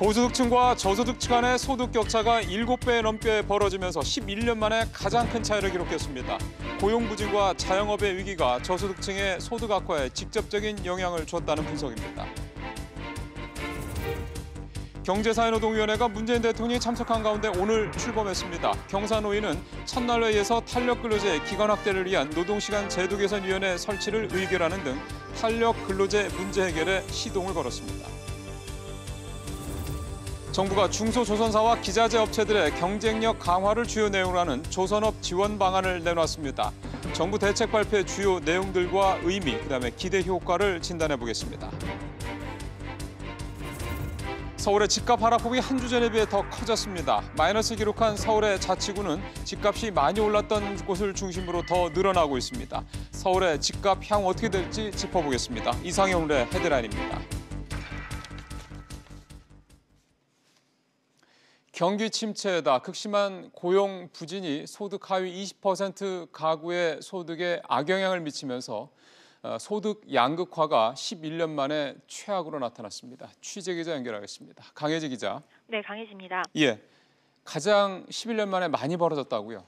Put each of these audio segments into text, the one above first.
고소득층과 저소득층 간의 소득 격차가 7배 넘게 벌어지면서 11년 만에 가장 큰 차이를 기록했습니다. 고용 부진과 자영업의 위기가 저소득층의 소득 악화에 직접적인 영향을 줬다는 분석입니다. 경제사회노동위원회가 문재인 대통령이 참석한 가운데 오늘 출범했습니다. 경사노위는 첫날 회의에서 탄력근로제 기간 확대를 위한 노동시간 제도개선위원회 설치를 의결하는 등 탄력근로제 문제 해결에 시동을 걸었습니다. 정부가 중소조선사와 기자재 업체들의 경쟁력 강화를 주요 내용으로 하는 조선업 지원 방안을 내놨습니다. 정부 대책 발표의 주요 내용들과 의미, 그다음에 기대 효과를 진단해 보겠습니다. 서울의 집값 하락폭이 한 주 전에 비해 더 커졌습니다. 마이너스 기록한 서울의 자치구는 집값이 많이 올랐던 곳을 중심으로 더 늘어나고 있습니다. 서울의 집값 향후 어떻게 될지 짚어보겠습니다. 이상형의 헤드라인입니다. 경기 침체에다 극심한 고용 부진이 소득 하위 20% 가구의 소득에 악영향을 미치면서 소득 양극화가 11년 만에 최악으로 나타났습니다. 취재 기자 연결하겠습니다. 강혜지 기자. 네, 강혜지입니다. 예, 가장 11년 만에 많이 벌어졌다고요?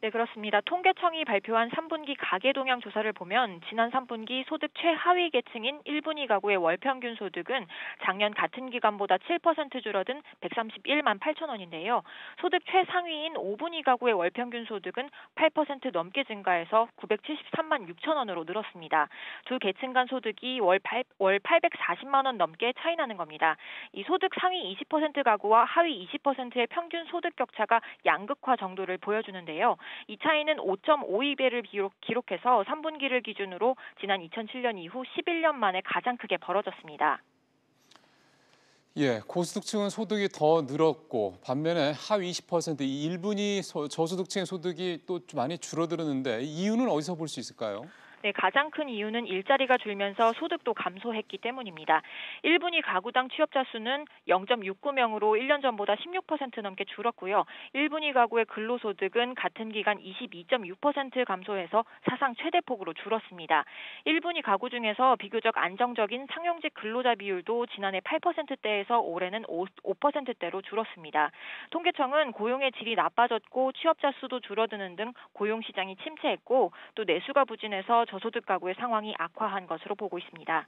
네, 그렇습니다. 통계청이 발표한 3분기 가계 동향 조사를 보면 지난 3분기 소득 최하위 계층인 1분위 가구의 월 평균 소득은 작년 같은 기간보다 7% 줄어든 131만 8천 원인데요. 소득 최상위인 5분위 가구의 월 평균 소득은 8% 넘게 증가해서 973만 6천 원으로 늘었습니다. 두 계층 간 소득이 월 840만 원 넘게 차이 나는 겁니다. 이 소득 상위 20% 가구와 하위 20%의 평균 소득 격차가 양극화 정도를 보여주는데요. 이 차이는 5.52배를 기록해서 3분기를 기준으로 지난 2007년 이후 11년 만에 가장 크게 벌어졌습니다. 예, 고소득층은 소득이 더 늘었고 반면에 하위 20% 이 1분위 저소득층의 소득이 또 많이 줄어들었는데 이유는 어디서 볼 수 있을까요? 네, 가장 큰 이유는 일자리가 줄면서 소득도 감소했기 때문입니다. 1분위 가구당 취업자 수는 0.69명으로 1년 전보다 16% 넘게 줄었고요. 1분위 가구의 근로소득은 같은 기간 22.6% 감소해서 사상 최대폭으로 줄었습니다. 1분위 가구 중에서 비교적 안정적인 상용직 근로자 비율도 지난해 8%대에서 올해는 5%대로 줄었습니다. 통계청은 고용의 질이 나빠졌고 취업자 수도 줄어드는 등 고용시장이 침체했고 또 내수가 부진해서 저소득 가구의 상황이 악화한 것으로 보고 있습니다.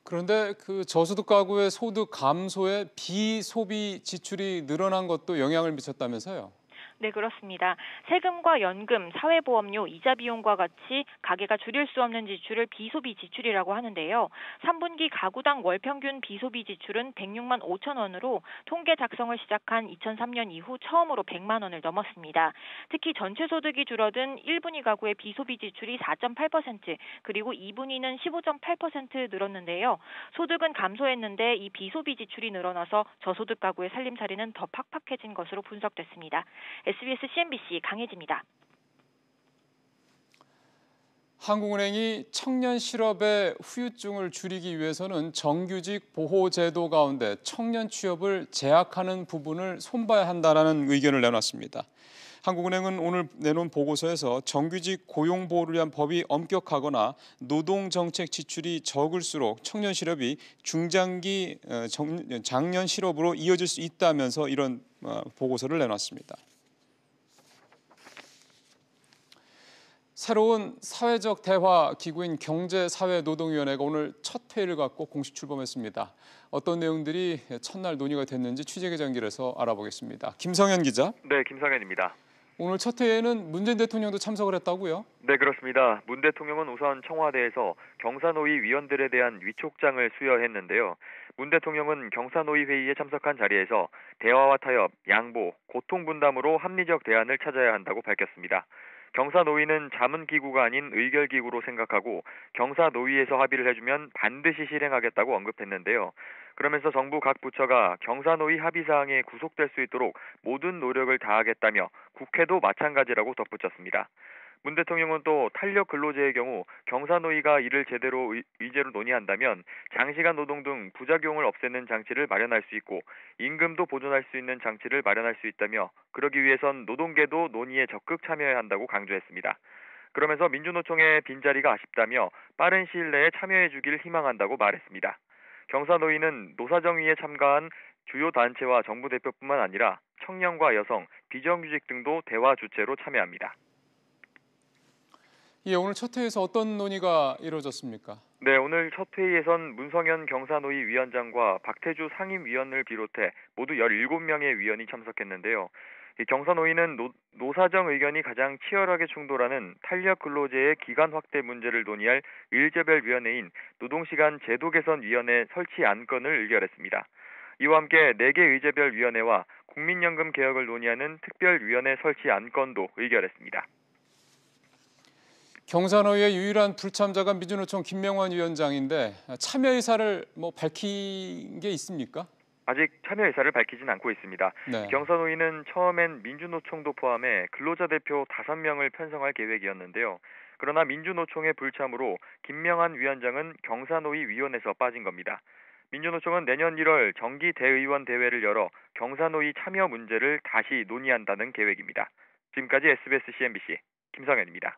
그런데 그 저소득 가구의 소득 감소에 비소비 지출이 늘어난 것도 영향을 미쳤다면서요? 네, 그렇습니다. 세금과 연금, 사회보험료, 이자 비용과 같이 가계가 줄일 수 없는 지출을 비소비 지출이라고 하는데요. 3분기 가구당 월 평균 비소비 지출은 106만 5천 원으로 통계 작성을 시작한 2003년 이후 처음으로 100만 원을 넘었습니다. 특히 전체 소득이 줄어든 1분위 가구의 비소비 지출이 4.8%, 그리고 2분위는 15.8% 늘었는데요. 소득은 감소했는데 이 비소비 지출이 늘어나서 저소득 가구의 살림살이는 더 팍팍해진 것으로 분석됐습니다. SBS CNBC 강혜지입니다. 한국은행이 청년 실업의 후유증을 줄이기 위해서는 정규직 보호제도 가운데 청년 취업을 제약하는 부분을 손봐야 한다는 의견을 내놨습니다. 한국은행은 오늘 내놓은 보고서에서 정규직 고용보호를 위한 법이 엄격하거나 노동정책 지출이 적을수록 청년 실업이 중장기 장년 실업으로 이어질 수 있다면서 이런 보고서를 내놨습니다. 새로운 사회적 대화 기구인 경제사회노동위원회가 오늘 첫 회의를 갖고 공식 출범했습니다. 어떤 내용들이 첫날 논의가 됐는지 취재기자 연결해서 알아보겠습니다. 김성현 기자. 네, 김성현입니다. 오늘 첫 회의에는 문재인 대통령도 참석을 했다고요? 네, 그렇습니다. 문 대통령은 우선 청와대에서 경사노위 위원들에 대한 위촉장을 수여했는데요. 문 대통령은 경사노위 회의에 참석한 자리에서 대화와 타협, 양보, 고통분담으로 합리적 대안을 찾아야 한다고 밝혔습니다. 경사노위는 자문기구가 아닌 의결기구로 생각하고 경사노위에서 합의를 해주면 반드시 실행하겠다고 언급했는데요. 그러면서 정부 각 부처가 경사노위 합의사항에 구속될 수 있도록 모든 노력을 다하겠다며 국회도 마찬가지라고 덧붙였습니다. 문 대통령은 또 탄력 근로제의 경우 경사노위가 이를 제대로 의제로 논의한다면 장시간 노동 등 부작용을 없애는 장치를 마련할 수 있고 임금도 보존할 수 있는 장치를 마련할 수 있다며 그러기 위해선 노동계도 논의에 적극 참여해야 한다고 강조했습니다. 그러면서 민주노총의 빈자리가 아쉽다며 빠른 시일 내에 참여해 주길 희망한다고 말했습니다. 경사노위는 노사정위에 참가한 주요 단체와 정부 대표뿐만 아니라 청년과 여성, 비정규직 등도 대화 주체로 참여합니다. 예, 오늘 첫 회에서 어떤 논의가 이루어졌습니까? 네, 오늘 첫 회의에선 문성현 경사노위 위원장과 박태주 상임위원을 비롯해 모두 17명의 위원이 참석했는데요. 이 경사노위는 노사정 의견이 가장 치열하게 충돌하는 탄력 근로제의 기간 확대 문제를 논의할 의제별위원회인 노동시간 제도개선위원회 설치 안건을 의결했습니다. 이와 함께 4개 의제별위원회와 국민연금 개혁을 논의하는 특별위원회 설치 안건도 의결했습니다. 경사노위의 유일한 불참자가 민주노총 김명환 위원장인데 참여 의사를 밝힌 게 있습니까? 아직 참여 의사를 밝히진 않고 있습니다. 네. 경사노위는 처음엔 민주노총도 포함해 근로자 대표 5명을 편성할 계획이었는데요. 그러나 민주노총의 불참으로 김명환 위원장은 경사노위 위원회에서 빠진 겁니다. 민주노총은 내년 1월 정기 대의원 대회를 열어 경사노위 참여 문제를 다시 논의한다는 계획입니다. 지금까지 SBS CNBC 김성현입니다.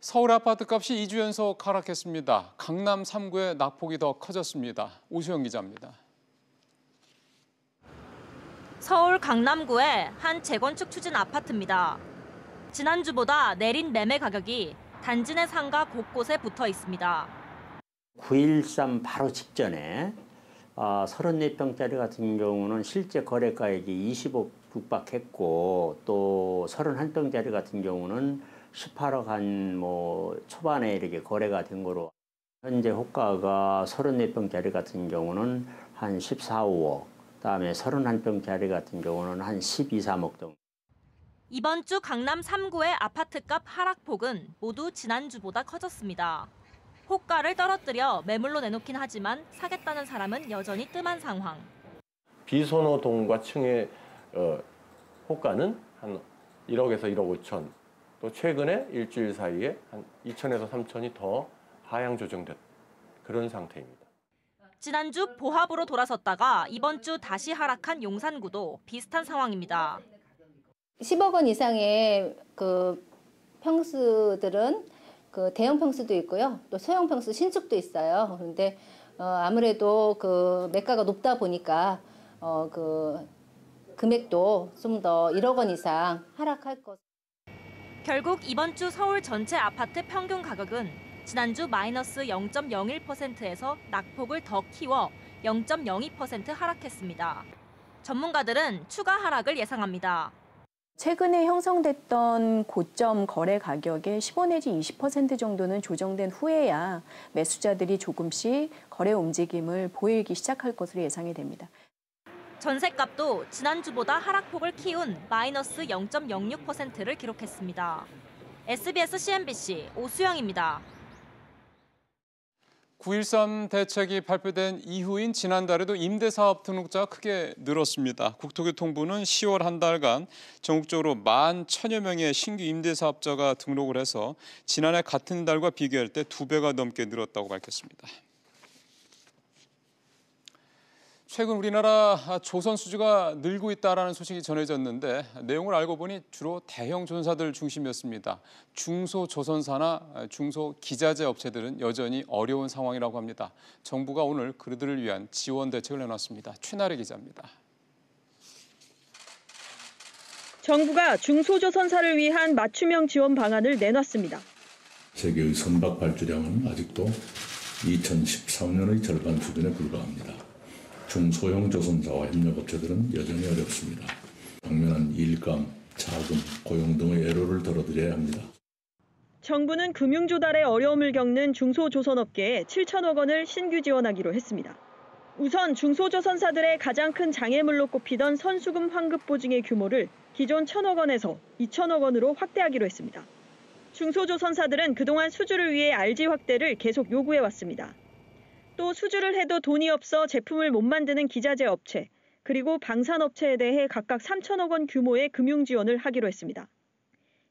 서울 아파트값이 2주 연속 하락했습니다. 강남 3구의 낙폭이 더 커졌습니다. 오수영 기자입니다. 서울 강남구의 한 재건축 추진 아파트입니다. 지난주보다 내린 매매 가격이 단지 내 상가 곳곳에 붙어 있습니다. 9.13 바로 직전에 34평짜리 같은 경우는 실제 거래가액이 20억 육박했고 또 31평짜리 같은 경우는 18억 한 초반에 이렇게 거래가 된 거로 현재 호가가 34평짜리 같은 경우는 한 14, 5억, 그다음에 31평짜리 같은 경우는 한 12, 3억 정도. 이번 주 강남 3구의 아파트값 하락폭은 모두 지난주보다 커졌습니다. 호가를 떨어뜨려 매물로 내놓긴 하지만 사겠다는 사람은 여전히 뜸한 상황. 비선호동과 층의 호가는 한 1억에서 1억 5천, 또 최근에 일주일 사이에 한 2천에서 3천이 더 하향 조정된 그런 상태입니다. 지난주 보합으로 돌아섰다가 이번 주 다시 하락한 용산구도 비슷한 상황입니다. 10억 원 이상의 평수들은 대형 평수도 있고요. 또 소형 평수 신축도 있어요. 그런데 아무래도 매가가 높다 보니까 금액도 좀 더 1억 원 이상 하락할 것. 결국 이번 주 서울 전체 아파트 평균 가격은 지난주 마이너스 0.01%에서 낙폭을 더 키워 0.02% 하락했습니다. 전문가들은 추가 하락을 예상합니다. 최근에 형성됐던 고점 거래 가격의 15 내지 20% 정도는 조정된 후에야 매수자들이 조금씩 거래 움직임을 보이기 시작할 것으로 예상이 됩니다. 전셋값도 지난주보다 하락폭을 키운 마이너스 0.06%를 기록했습니다. SBS CNBC 오수영입니다. 9.13 대책이 발표된 이후인 지난달에도 임대사업 등록자가 크게 늘었습니다. 국토교통부는 10월 한 달간 전국적으로 11,000여 명의 신규 임대사업자가 등록을 해서 지난해 같은 달과 비교할 때 2배가 넘게 늘었다고 밝혔습니다. 최근 우리나라 조선 수주가 늘고 있다는 소식이 전해졌는데 내용을 알고 보니 주로 대형 조선사들 중심이었습니다. 중소조선사나 중소기자재 업체들은 여전히 어려운 상황이라고 합니다. 정부가 오늘 그들을 위한 지원 대책을 내놨습니다. 최나래 기자입니다. 정부가 중소조선사를 위한 맞춤형 지원 방안을 내놨습니다. 세계의 선박 발주량은 아직도 2013년의 절반 수준에 불과합니다. 중소형 조선사와 협력업체들은 여전히 어렵습니다. 당면한 일감, 자금, 고용 등의 애로를 덜어드려야 합니다. 정부는 금융조달에 어려움을 겪는 중소조선업계에 7천억 원을 신규 지원하기로 했습니다. 우선 중소조선사들의 가장 큰 장애물로 꼽히던 선수금 환급 보증의 규모를 기존 1천억 원에서 2천억 원으로 확대하기로 했습니다. 중소조선사들은 그동안 수주를 위해 RG 확대를 계속 요구해왔습니다. 또 수주를 해도 돈이 없어 제품을 못 만드는 기자재 업체, 그리고 방산업체에 대해 각각 3천억 원 규모의 금융 지원을 하기로 했습니다.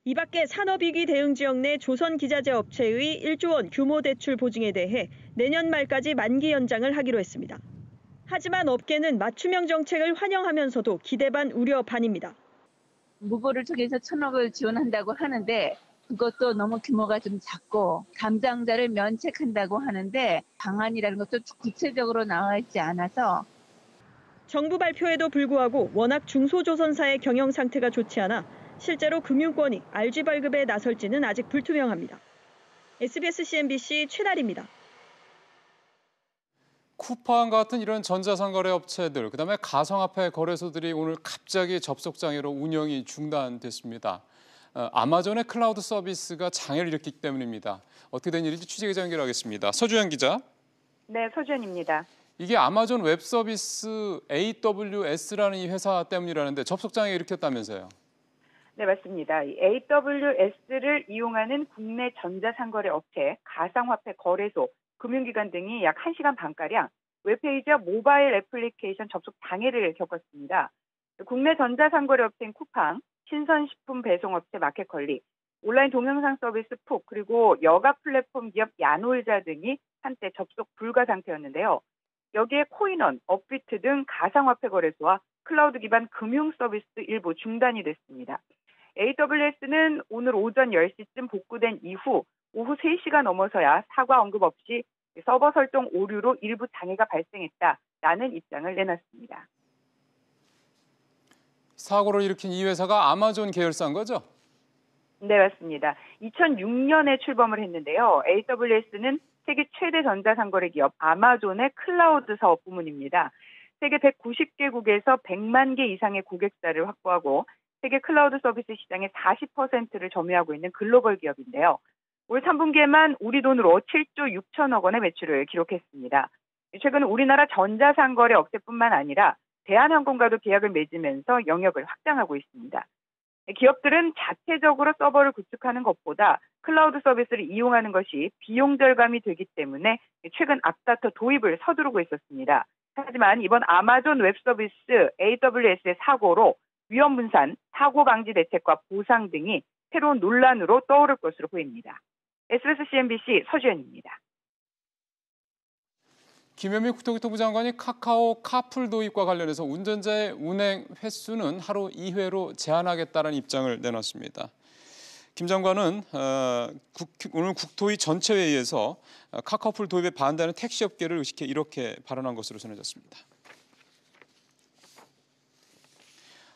이 밖에 산업위기 대응 지역 내 조선기자재 업체의 1조 원 규모 대출 보증에 대해 내년 말까지 만기 연장을 하기로 했습니다. 하지만 업계는 맞춤형 정책을 환영하면서도 기대 반 우려 반입니다. 무보를 통해서 1,000억을 지원한다고 하는데 그것도 너무 규모가 좀 작고 담당자를 면책한다고 하는데 방안이라는 것도 구체적으로 나와 있지 않아서 정부 발표에도 불구하고 워낙 중소조선사의 경영 상태가 좋지 않아 실제로 금융권이 RG 발급에 나설지는 아직 불투명합니다. SBS CNBC 최다리입니다. 쿠팡 같은 이런 전자상거래 업체들, 그다음에 가상화폐 거래소들이 오늘 갑자기 접속 장애로 운영이 중단됐습니다. 아마존의 클라우드 서비스가 장애를 일으켰기 때문입니다. 어떻게 된 일인지 취재기자 연결하겠습니다. 서주현 기자. 네, 서주현입니다. 이게 아마존 웹 서비스 AWS라는 이 회사 때문이라는데 접속 장애 일으켰다면서요? 네, 맞습니다. AWS를 이용하는 국내 전자상거래 업체, 가상화폐 거래소, 금융기관 등이 약 1시간 반가량 웹페이지와 모바일 애플리케이션 접속 장애를 겪었습니다. 국내 전자상거래 업체인 쿠팡, 신선식품 배송업체 마켓컬리, 온라인 동영상 서비스 푹, 그리고 여가 플랫폼 기업 야놀자 등이 한때 접속 불가 상태였는데요. 여기에 코인원, 업비트 등 가상화폐 거래소와 클라우드 기반 금융 서비스도 일부 중단이 됐습니다. AWS는 오늘 오전 10시쯤 복구된 이후 오후 3시가 넘어서야 사과 언급 없이 서버 설정 오류로 일부 장애가 발생했다라는 입장을 내놨습니다. 사고를 일으킨 이 회사가 아마존 계열사인 거죠? 네, 맞습니다. 2006년에 출범을 했는데요. AWS는 세계 최대 전자상거래 기업 아마존의 클라우드 사업 부문입니다. 세계 190개국에서 100만 개 이상의 고객사를 확보하고 세계 클라우드 서비스 시장의 40%를 점유하고 있는 글로벌 기업인데요. 올 3분기에만 우리 돈으로 7조 6천억 원의 매출을 기록했습니다. 최근 우리나라 전자상거래 업체뿐만 아니라 대한항공과도 계약을 맺으면서 영역을 확장하고 있습니다. 기업들은 자체적으로 서버를 구축하는 것보다 클라우드 서비스를 이용하는 것이 비용 절감이 되기 때문에 최근 앞다퉈 도입을 서두르고 있었습니다. 하지만 이번 아마존 웹 서비스 AWS의 사고로 위험 분산, 사고 방지 대책과 보상 등이 새로운 논란으로 떠오를 것으로 보입니다. SBS CNBC 서주현입니다. 김현미 국토교통부 장관이 카카오 카풀 도입과 관련해서 운전자의 운행 횟수는 하루 2회로 제한하겠다는 입장을 내놨습니다. 김 장관은 오늘 국토위 전체 회의에서 카카오풀 도입에 반대하는 택시업계를 의식해 이렇게 발언한 것으로 전해졌습니다.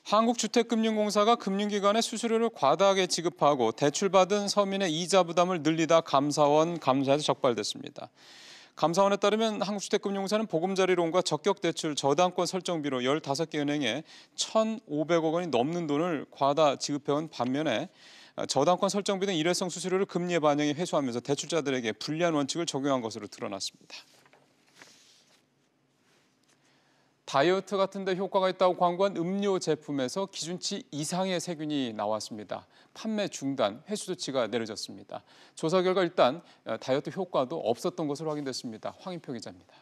한국주택금융공사가 금융기관에 수수료를 과다하게 지급하고 대출받은 서민의 이자 부담을 늘리다 감사원 감사에서 적발됐습니다. 감사원에 따르면 한국주택금융공사는 보금자리론과 적격대출 저당권 설정비로 15개 은행에 1,500억 원이 넘는 돈을 과다 지급해온 반면에 저당권 설정비 등 일회성 수수료를 금리에 반영해 회수하면서 대출자들에게 불리한 원칙을 적용한 것으로 드러났습니다. 다이어트 같은 데 효과가 있다고 광고한 음료 제품에서 기준치 이상의 세균이 나왔습니다. 판매 중단, 회수 조치가 내려졌습니다. 조사 결과 일단 다이어트 효과도 없었던 것으로 확인됐습니다. 황인표 기자입니다.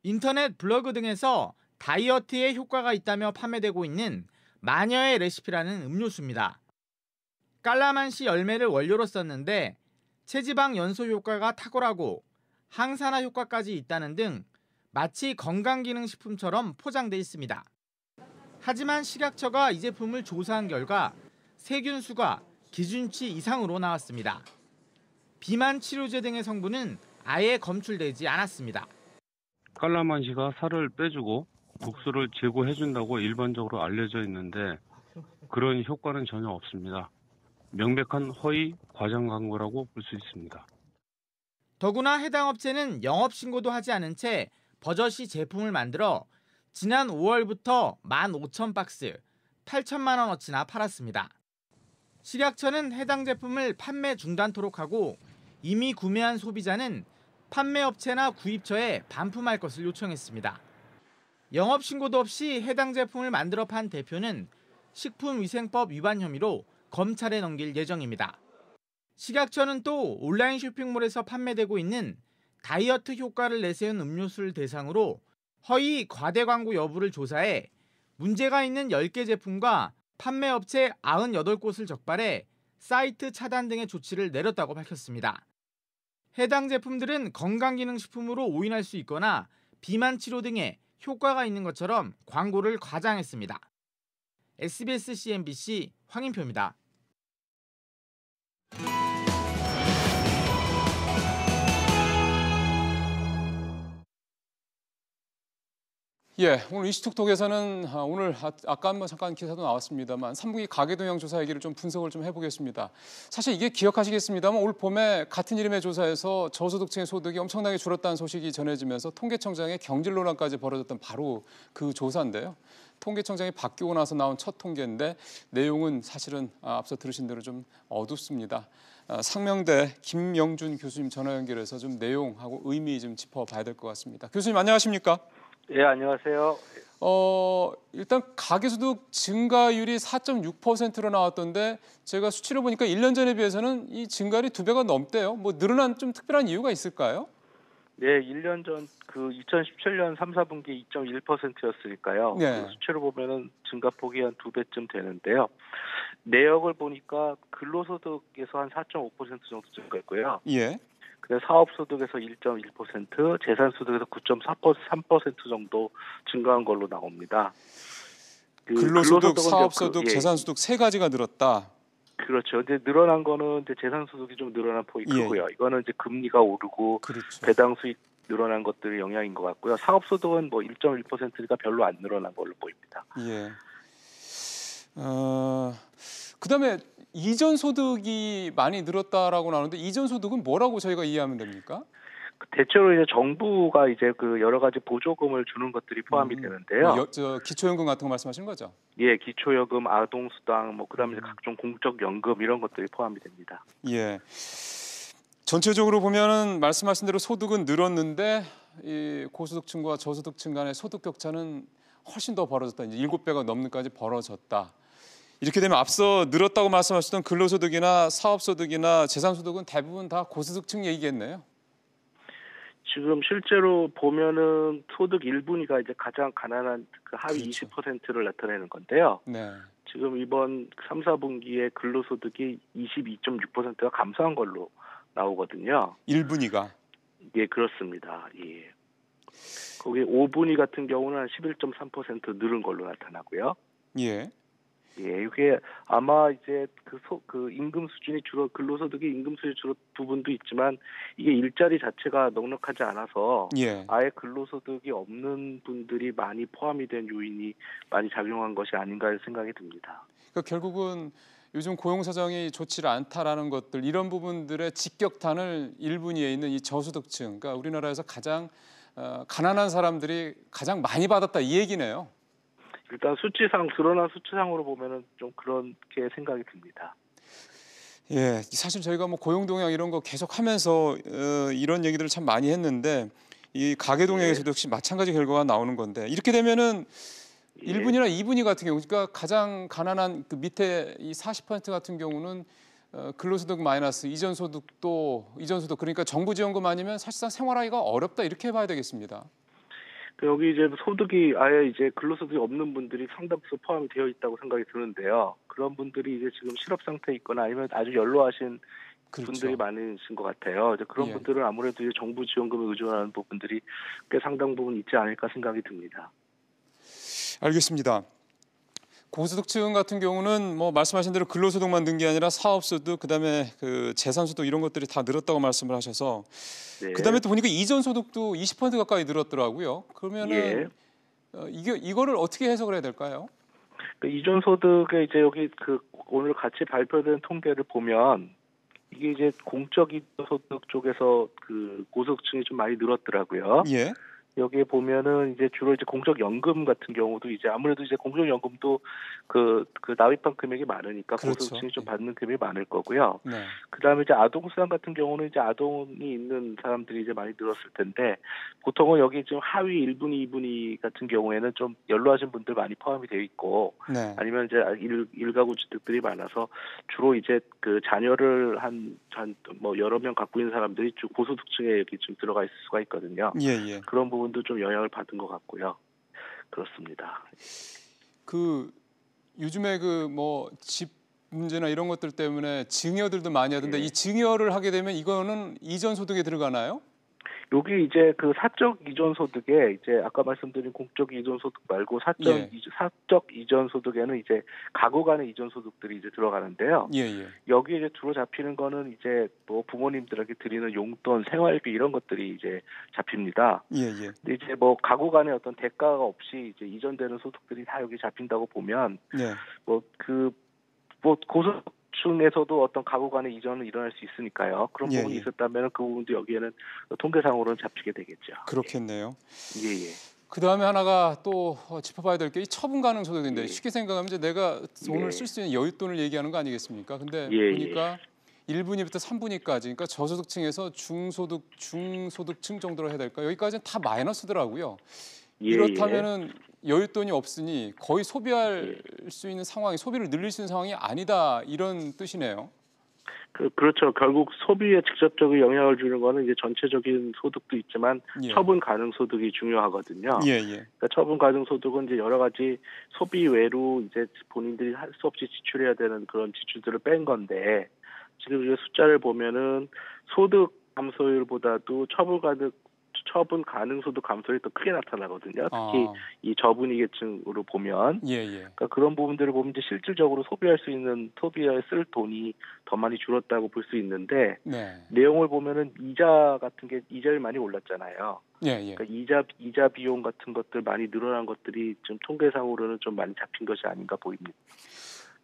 인터넷 블로그 등에서 다이어트에 효과가 있다며 판매되고 있는 마녀의 레시피라는 음료수입니다. 깔라만시 열매를 원료로 썼는데 체지방 연소 효과가 탁월하고 항산화 효과까지 있다는 등 마치 건강기능식품처럼 포장돼 있습니다. 하지만 식약처가 이 제품을 조사한 결과 세균수가 기준치 이상으로 나왔습니다. 비만 치료제 등의 성분은 아예 검출되지 않았습니다. 깔라만시가 살을 빼주고 국수를 제거해준다고 일반적으로 알려져 있는데 그런 효과는 전혀 없습니다. 명백한 허위 과장 광고라고 볼 수 있습니다. 더구나 해당 업체는 영업신고도 하지 않은 채 버젓이 제품을 만들어 지난 5월부터 15,000박스, 8천만 원어치나 팔았습니다. 식약처는 해당 제품을 판매 중단토록 하고 이미 구매한 소비자는 판매업체나 구입처에 반품할 것을 요청했습니다. 영업신고도 없이 해당 제품을 만들어 판 대표는 식품위생법 위반 혐의로 검찰에 넘길 예정입니다. 식약처는 또 온라인 쇼핑몰에서 판매되고 있는 다이어트 효과를 내세운 음료수를 대상으로 허위 과대 광고 여부를 조사해 문제가 있는 10개 제품과 판매업체 98곳을 적발해 사이트 차단 등의 조치를 내렸다고 밝혔습니다. 해당 제품들은 건강기능식품으로 오인할 수 있거나 비만 치료 등에 효과가 있는 것처럼 광고를 과장했습니다. SBS CNBC 황인표입니다. 예, 오늘 이슈톡톡에서는 오늘 아까 한번 잠깐 기사도 나왔습니다만 3분기 가계동향 조사 얘기를 좀 분석을 좀 해보겠습니다. 사실 이게 기억하시겠습니다만 올 봄에 같은 이름의 조사에서 저소득층의 소득이 엄청나게 줄었다는 소식이 전해지면서 통계청장의 경질 논란까지 벌어졌던 바로 그 조사인데요. 통계청장이 바뀌고 나서 나온 첫 통계인데 내용은 사실은 앞서 들으신 대로 좀 어둡습니다. 상명대 김영준 교수님 전화 연결해서 좀 내용하고 의미 좀 짚어봐야 될 것 같습니다. 교수님 안녕하십니까? 예, 안녕하세요. 일단 가계소득 증가율이 4.6%로 나왔던데 제가 수치를 보니까 1년 전에 비해서는 이 증가율이 2배가 넘대요. 뭐 늘어난 좀 특별한 이유가 있을까요? 네, 1년 전 그 2017년 3, 4분기 2.1%였으니까요. 네. 그 수치로 보면은 증가폭이 한 2배쯤 되는데요. 내역을 보니까 근로소득에서 한 4.5% 정도 증가했고요. 예. 그다음 사업소득에서 1.1%, 재산소득에서 9.3% 정도 증가한 걸로 나옵니다. 근로소득, 사업소득, 재산소득 세 가지가 늘었다. 그렇죠. 이제 늘어난 거는 이제 재산소득이 좀 늘어난 폭이 크고요. 이거는 이제 금리가 오르고 배당 수익 늘어난 것들이 영향인 것 같고요. 사업소득은 뭐 1.1%가 별로 안 늘어난 걸로 보입니다. 예. 그다음에 이전 소득이 많이 늘었다라고 나오는데 이전 소득은 뭐라고 저희가 이해하면 됩니까? 대체로 이제 정부가 이제 그 여러 가지 보조금을 주는 것들이 포함이 되는데요. 저 기초연금 같은 거 말씀하시는 거죠? 예, 기초연금, 아동수당, 뭐 그다음에 각종 공적 연금 이런 것들이 포함이 됩니다. 예. 전체적으로 보면은 말씀하신 대로 소득은 늘었는데 이 고소득층과 저소득층 간의 소득 격차는 훨씬 더 벌어졌다. 이제 7배가 넘는까지 벌어졌다. 이렇게 되면 앞서 늘었다고 말씀하셨던 근로소득이나 사업소득이나 재산소득은 대부분 다 고소득층 얘기겠네요. 지금 실제로 보면은 소득 1분위가 이제 가장 가난한 그 하위 20%를 나타내는 건데요. 네. 지금 이번 3, 4분기에 근로소득이 22.6%가 감소한 걸로 나오거든요. 1분위가? 예, 그렇습니다. 예. 거기 5분위 같은 경우는 한 11.3% 늘은 걸로 나타나고요. 예. 예, 이게 아마 이제 그 임금 수준이 근로소득이 임금 수준이 줄어 부분도 있지만 이게 일자리 자체가 넉넉하지 않아서 아예 근로소득이 없는 분들이 많이 포함이 된 요인이 많이 작용한 것이 아닌가 생각이 듭니다. 그러니까 결국은 요즘 고용 사정이 좋지 않다라는 것들 이런 부분들의 직격탄을 1분위에 있는 이 저소득층, 그러니까 우리나라에서 가장 가난한 사람들이 가장 많이 받았다 이 얘기네요. 일단 드러난 수치상으로 보면은 좀 그렇게 생각이 듭니다. 예, 사실 저희가 뭐 고용 동향 이런 거 계속 하면서 이런 얘기들을 참 많이 했는데 이 가계 동향에서도 역시 마찬가지 결과가 나오는 건데 이렇게 되면은 1분위나 2분위 같은 경우, 그러니까 가장 가난한 그 밑에 이 40% 같은 경우는 근로소득 마이너스 이전 소득 그러니까 정부 지원금 아니면 사실상 생활하기가 어렵다 이렇게 봐야 되겠습니다. 여기 이제 소득이 아예 이제 근로소득이 없는 분들이 상당수 포함이 되어 있다고 생각이 드는데요. 그런 분들이 이제 지금 실업 상태에 있거나 아니면 아주 연로하신 분들이 많으신 것 같아요. 이제 그런 분들은 아무래도 이제 정부 지원금에 의존하는 부분들이 꽤 상당 부분 있지 않을까 생각이 듭니다. 알겠습니다. 고소득층 같은 경우는 뭐 말씀하신 대로 근로소득만 는 게 아니라 사업소득, 그다음에 그 재산소득 이런 것들이 다 늘었다고 말씀을 하셔서 그다음에 또 보니까 이전소득도 20% 가까이 늘었더라고요. 그러면은 이거를 어떻게 해석을 해야 될까요? 이전소득에 이제 여기 그 오늘 같이 발표된 통계를 보면 이게 이제 공적 소득 쪽에서 그 고소득층이 좀 많이 늘었더라고요. 예. 여기에 보면은 이제 주로 이제 공적 연금 같은 경우도 이제 아무래도 이제 공적 연금도 그 납입한 금액이 많으니까 고소득층이 좀 받는 금액이 많을 거고요. 네. 그다음에 이제 아동수당 같은 경우는 이제 아동이 있는 사람들이 이제 많이 늘었을 텐데 보통은 여기 지금 하위 1분위, 2분위 같은 경우에는 좀 연로하신 분들 많이 포함이 되어 있고 아니면 이제 일가구 주택들이 많아서 주로 이제 그 자녀를 한 뭐 여러 명 갖고 있는 사람들이 고소득층에 여기 좀 들어가 있을 수가 있거든요. 예. 그런 부분도 좀 영향을 받은 것 같고요. 그렇습니다. 그 요즘에 그 뭐 집 문제나 이런 것들 때문에 증여들도 많이 하던데 이 증여를 하게 되면 이거는 이전 소득에 들어가나요? 여기 이제 그 사적 이전 소득에 이제 아까 말씀드린 공적 이전 소득 말고 사적 이전 소득에는 이제 가구 간의 이전 소득들이 이제 들어가는데요. 여기 이제 주로 잡히는 거는 이제 뭐 부모님들에게 드리는 용돈, 생활비 이런 것들이 이제 잡힙니다. 근데 이제 뭐 가구 간의 어떤 대가가 없이 이제 이전되는 소득들이 다 여기 잡힌다고 보면 고소득층에서도 어떤 가구 간의 이전은 일어날 수 있으니까요. 그런 부분이 있었다면 그 부분도 여기에는 통계상으로는 잡히게 되겠죠. 그렇겠네요. 예. 그 다음에 하나가 또 짚어봐야 될 게 이 처분 가능 소득인데 쉽게 생각하면 이제 내가 돈을 쓸 수 있는 여윳돈을 얘기하는 거 아니겠습니까? 근데 보니까 1분위부터 3분위까지, 그러니까 저소득층에서 중소득층 정도로 해야 될까? 여기까지는 다 마이너스더라고요. 이렇다면은 여윳돈이 없으니 거의 소비할 수 있는 상황이, 소비를 늘릴 수 있는 상황이 아니다, 이런 뜻이네요. 그렇죠. 결국 소비에 직접적인 영향을 주는 거는 이제 전체적인 소득도 있지만 처분 가능 소득이 중요하거든요. 그러니까 처분 가능 소득은 이제 여러 가지 소비 외로 이제 본인들이 할 수 없이 지출해야 되는 그런 지출들을 뺀 건데, 지금 이제 숫자를 보면은 소득 감소율보다도 처분 가능 소득 감소율이 더 크게 나타나거든요. 특히 이 저분위 계층으로 보면, 그러니까 그런 부분들을 보면 이제 실질적으로 소비할 수 있는, 소비에 쓸 돈이 더 많이 줄었다고 볼 수 있는데, 내용을 보면은 이자 같은 게 이자율 많이 올랐잖아요. 그러니까 이자 비용 같은 것들 많이 늘어난 것들이 좀 통계상으로는 좀 많이 잡힌 것이 아닌가 보입니다.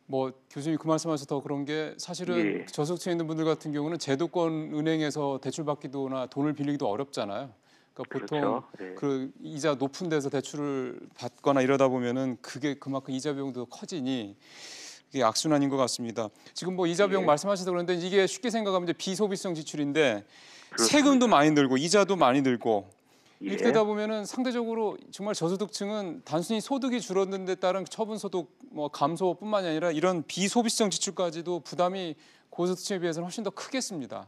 뭐 교수님 그 말씀하셔서 더 그런 게, 사실은 저소득층에 있는 분들 같은 경우는 제도권 은행에서 대출 받기도나 돈을 빌리기도 어렵잖아요. 그러니까 보통 그 이자 높은 데서 대출을 받거나 이러다 보면은 그게 그만큼 이자 비용도 커지니 이게 악순환인 것 같습니다. 지금 뭐 이자 비용 말씀하셔서 그런데 이게 쉽게 생각하면 이제 비소비성 지출인데 세금도 많이 늘고 이자도 많이 늘고 이렇게 되다 보면은 상대적으로 정말 저소득층은 단순히 소득이 줄어든 데 따른 처분 소득 뭐 감소뿐만이 아니라 이런 비소비성 지출까지도 부담이 고소득층에 비해서는 훨씬 더 크겠습니다.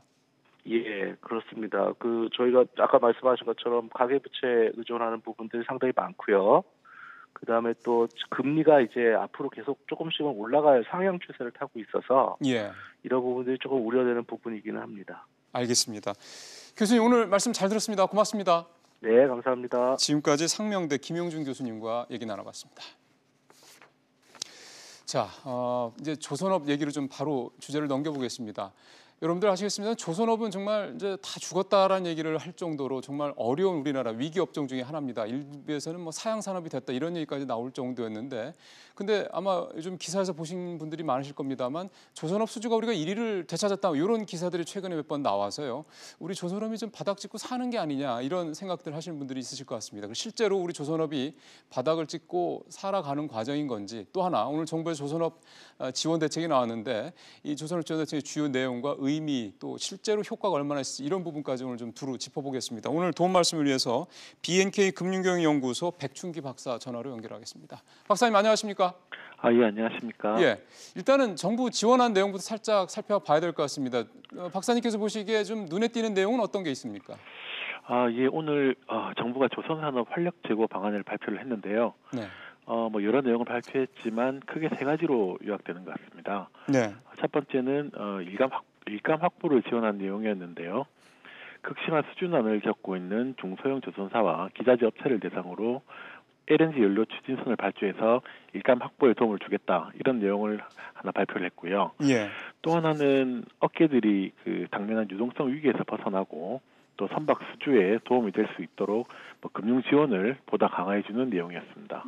예, 그렇습니다. 저희가 아까 말씀하신 것처럼 가계부채에 의존하는 부분들이 상당히 많고요. 그 다음에 또 금리가 이제 앞으로 계속 조금씩은 올라갈 상향 추세를 타고 있어서 이런 부분들이 조금 우려되는 부분이기는 합니다. 알겠습니다. 교수님 오늘 말씀 잘 들었습니다. 고맙습니다. 네, 감사합니다. 지금까지 상명대 김용준 교수님과 얘기 나눠봤습니다. 자, 이제 조선업 얘기를 좀 바로 주제를 넘겨보겠습니다. 여러분들 아시겠습니다. 조선업은 정말 이제 다 죽었다라는 얘기를 할 정도로 정말 어려운 우리나라 위기 업종 중에 하나입니다. 일부에서는 뭐 사양 산업이 됐다 이런 얘기까지 나올 정도였는데, 근데 아마 요즘 기사에서 보신 분들이 많으실 겁니다만 조선업 수주가 우리가 1위를 되찾았다 이런 기사들이 최근에 몇 번 나와서요. 우리 조선업이 좀 바닥 찍고 사는 게 아니냐 이런 생각들 하시는 분들이 있으실 것 같습니다. 실제로 우리 조선업이 바닥을 찍고 살아가는 과정인 건지, 또 하나 오늘 정부의 조선업 지원 대책이 나왔는데 이 조선업 지원 대책의 주요 내용과 의미, 또 실제로 효과가 얼마나 있을지 이런 부분까지 오늘 좀 두루 짚어보겠습니다. 오늘 도움 말씀을 위해서 BNK 금융경영연구소 백춘기 박사 전화로 연결하겠습니다. 박사님 안녕하십니까? 예, 안녕하십니까? 예, 일단은 정부 지원한 내용부터 살짝 살펴봐야 될 것 같습니다. 박사님께서 보시기에 좀 눈에 띄는 내용은 어떤 게 있습니까? 예, 오늘 정부가 조선산업 활력 제고 방안을 발표를 했는데요. 뭐 여러 내용을 발표했지만 크게 세 가지로 요약되는 것 같습니다. 첫 번째는 일감 확보를 지원한 내용이었는데요. 극심한 수준난을 겪고 있는 중소형 조선사와 기자재 업체를 대상으로 LNG 연료 추진선을 발주해서 일감 확보에 도움을 주겠다, 이런 내용을 하나 발표를 했고요. 또 하나는 업계들이 당면한 유동성 위기에서 벗어나고 또 선박 수주에 도움이 될 수 있도록 금융 지원을 보다 강화해주는 내용이었습니다.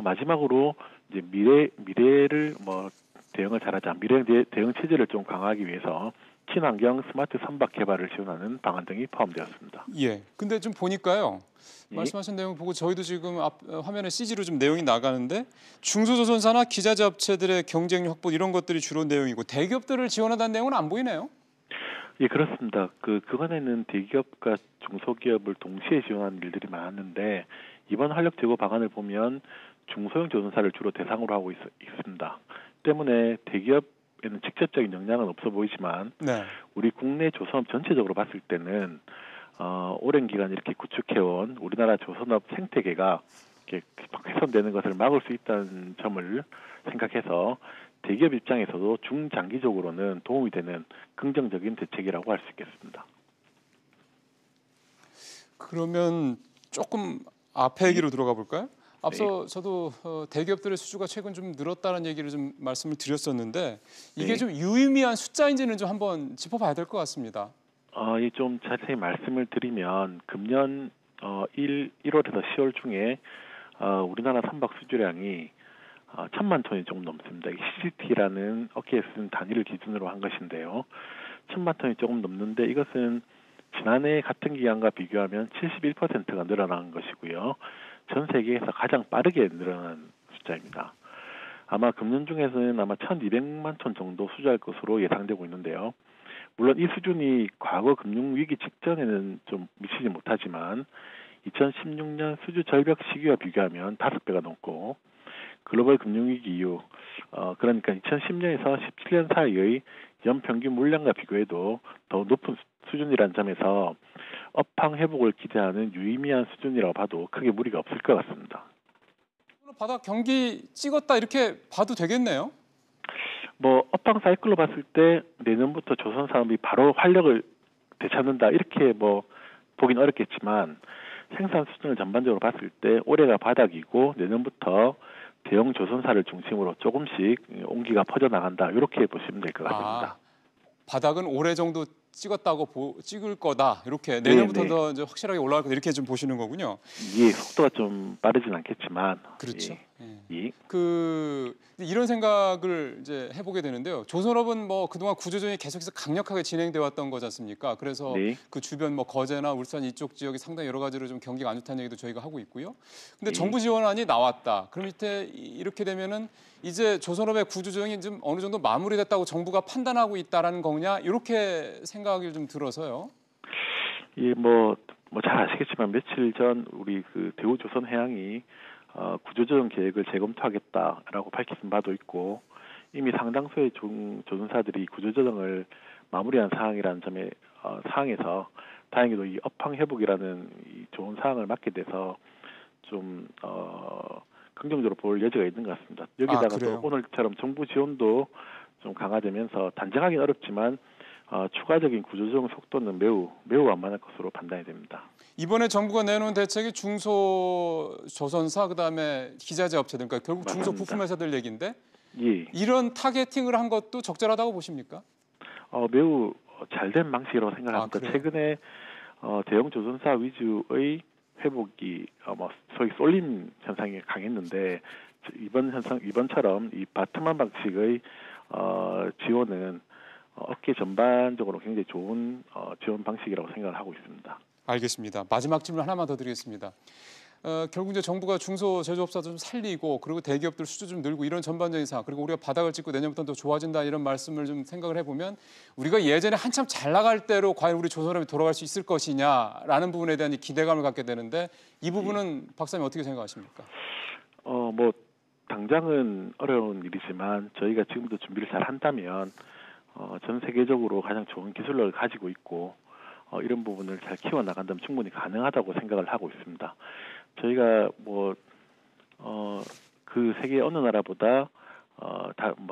마지막으로 이제 미래를 대응을 잘하자, 미래 대응 체제를 좀 강화하기 위해서 친환경 스마트 선박 개발을 지원하는 방안 등이 포함되었습니다. 근데 좀 보니까요. 말씀하신 내용 보고 저희도 지금 앞 화면에 CG로 좀 내용이 나가는데 중소조선사나 기자재 업체들의 경쟁력 확보 이런 것들이 주로 내용이고 대기업들을 지원하다는 내용은 안 보이네요. 예, 그렇습니다. 그간에는 대기업과 중소기업을 동시에 지원하는 일들이 많았는데 이번 활력 제고 방안을 보면 중소형 조선사를 주로 대상으로 하고 있습니다. 때문에 대기업에는 직접적인 영향은 없어 보이지만 우리 국내 조선업 전체적으로 봤을 때는 오랜 기간 이렇게 구축해온 우리나라 조선업 생태계가 이렇게 훼손되는 것을 막을 수 있다는 점을 생각해서 대기업 입장에서도 중장기적으로는 도움이 되는 긍정적인 대책이라고 할 수 있겠습니다. 그러면 조금 앞에 얘기로 들어가 볼까요? 앞서 저도 대기업들의 수주가 최근 좀 늘었다는 얘기를 좀 말씀을 드렸었는데 이게 좀 유의미한 숫자인지는 좀 한번 짚어봐야 될 것 같습니다. 좀 자세히 말씀을 드리면 금년 1월에서 10월 중에 우리나라 선박 수주량이 1,000만 톤이 조금 넘습니다. CGT라는 업계에 쓰는 단위를 기준으로 한 것인데요. 1,000만 톤이 조금 넘는데 이것은 지난해 같은 기간과 비교하면 71%가 늘어난 것이고요. 전 세계에서 가장 빠르게 늘어난 숫자입니다. 아마 금년 중에서는 아마 1,200만 톤 정도 수주할 것으로 예상되고 있는데요. 물론 이 수준이 과거 금융위기 직전에는 좀 미치지 못하지만 2016년 수주 절벽 시기와 비교하면 5배가 넘고 글로벌 금융위기 이후 그러니까 2010년에서 17년 사이의 연평균 물량과 비교해도 더 높은 수준이라는 점에서 업황 회복을 기대하는 유의미한 수준이라고 봐도 크게 무리가 없을 것 같습니다. 바닥 경기 찍었다 이렇게 봐도 되겠네요. 업황 사이클로 봤을 때 내년부터 조선 산업이 바로 활력을 되찾는다 이렇게 보긴 어렵겠지만 생산 수준을 전반적으로 봤을 때 올해가 바닥이고 내년부터 대형 조선사를 중심으로 조금씩 온기가 퍼져나간다 이렇게 보시면 될 것 같습니다. 바닥은 올해 정도 찍을 거다 이렇게 내년부터 더 이제 확실하게 올라갈 거다 이렇게 좀 보시는 거군요. 예, 속도가 좀 빠르진 않겠지만 그렇죠. 예. 이런 생각을 이제 해보게 되는데요. 조선업은 그동안 구조조정이 계속해서 강력하게 진행돼 왔던 거지 않습니까? 그래서 그 주변 거제나 울산 이쪽 지역이 상당히 여러 가지로 좀 경기가 안 좋다는 얘기도 저희가 하고 있고요. 근데 정부 지원안이 나왔다. 그럼 이렇게 되면은 이제 조선업의 구조조정이 좀 어느 정도 마무리됐다고 정부가 판단하고 있다라는 거냐 이렇게 생각이 좀 들어서요. 예, 잘 아시겠지만 며칠 전 우리 대우조선해양이 구조조정 계획을 재검토하겠다라고 밝힌 바도 있고 이미 상당수의 조선사들이 구조조정을 마무리한 상황이라는 상황에서 다행히도 이 업황 회복이라는 이 좋은 상황을 맞게 돼서 좀 긍정적으로 볼 여지가 있는 것 같습니다. 여기다가 또 오늘처럼 정부 지원도 좀 강화되면서 단정하기는 어렵지만 추가적인 구조조정 속도는 매우 완만할 것으로 판단이 됩니다. 이번에 정부가 내놓은 대책이 중소조선사 그다음에 기자재 업체들 그러니까 결국 중소부품회사들 얘기인데 이런 타겟팅을 한 것도 적절하다고 보십니까? 매우 잘된 방식이라고 생각합니다. 최근에 대형 조선사 위주의 회복이 소위 쏠림 현상이 강했는데 이번처럼 이 바트만 방식의 지원은 업계 전반적으로 굉장히 좋은 지원 방식이라고 생각을 하고 있습니다. 알겠습니다. 마지막 질문 하나만 더 드리겠습니다. 결국 이제 정부가 중소제조업자도 좀 살리고 그리고 대기업들 수주 좀 늘고 이런 전반적인 상황 그리고 우리가 바닥을 찍고 내년부터는 더 좋아진다 이런 말씀을 좀 생각을 해보면 우리가 예전에 한참 잘 나갈 때로 과연 우리 조선업이 돌아갈 수 있을 것이냐라는 부분에 대한 기대감을 갖게 되는데 이 부분은 박사님 어떻게 생각하십니까? 당장은 어려운 일이지만 저희가 지금부터 준비를 잘 한다면 전 세계적으로 가장 좋은 기술력을 가지고 있고 이런 부분을 잘 키워나간다면 충분히 가능하다고 생각을 하고 있습니다. 저희가 그 세계 어느 나라보다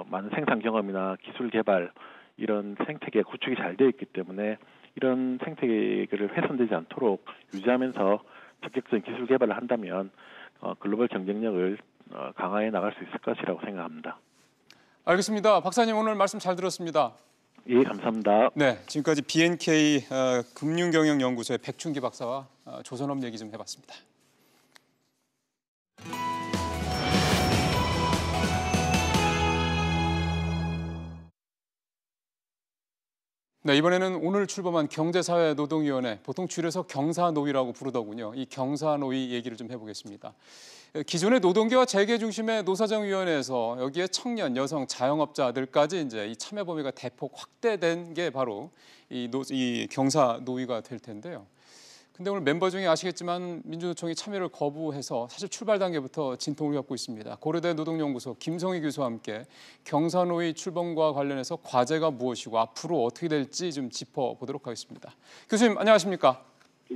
많은 생산 경험이나 기술 개발 이런 생태계 구축이 잘 되어 있기 때문에 이런 생태계를 훼손되지 않도록 유지하면서 적극적인 기술 개발을 한다면 글로벌 경쟁력을 강화해 나갈 수 있을 것이라고 생각합니다. 알겠습니다. 박사님 오늘 말씀 잘 들었습니다. 예, 감사합니다. 네, 지금까지 BNK 금융경영연구소의 백춘기 박사와 조선업 얘기 좀 해봤습니다. 네, 이번에는 오늘 출범한 경제사회노동위원회, 보통 줄여서 경사노위라고 부르더군요. 이 경사노위 얘기를 좀 해보겠습니다. 기존의 노동계와 재계 중심의 노사정위원회에서 여기에 청년, 여성, 자영업자들까지 이제 이 참여 범위가 대폭 확대된 게 바로 이 경사노위가 될 텐데요. 근데 오늘 멤버 중에 아시겠지만 민주노총이 참여를 거부해서 사실 출발 단계부터 진통을 겪고 있습니다. 고려대 노동연구소 김성희 교수와 함께 경사노위 출범과 관련해서 과제가 무엇이고 앞으로 어떻게 될지 좀 짚어보도록 하겠습니다. 교수님 안녕하십니까?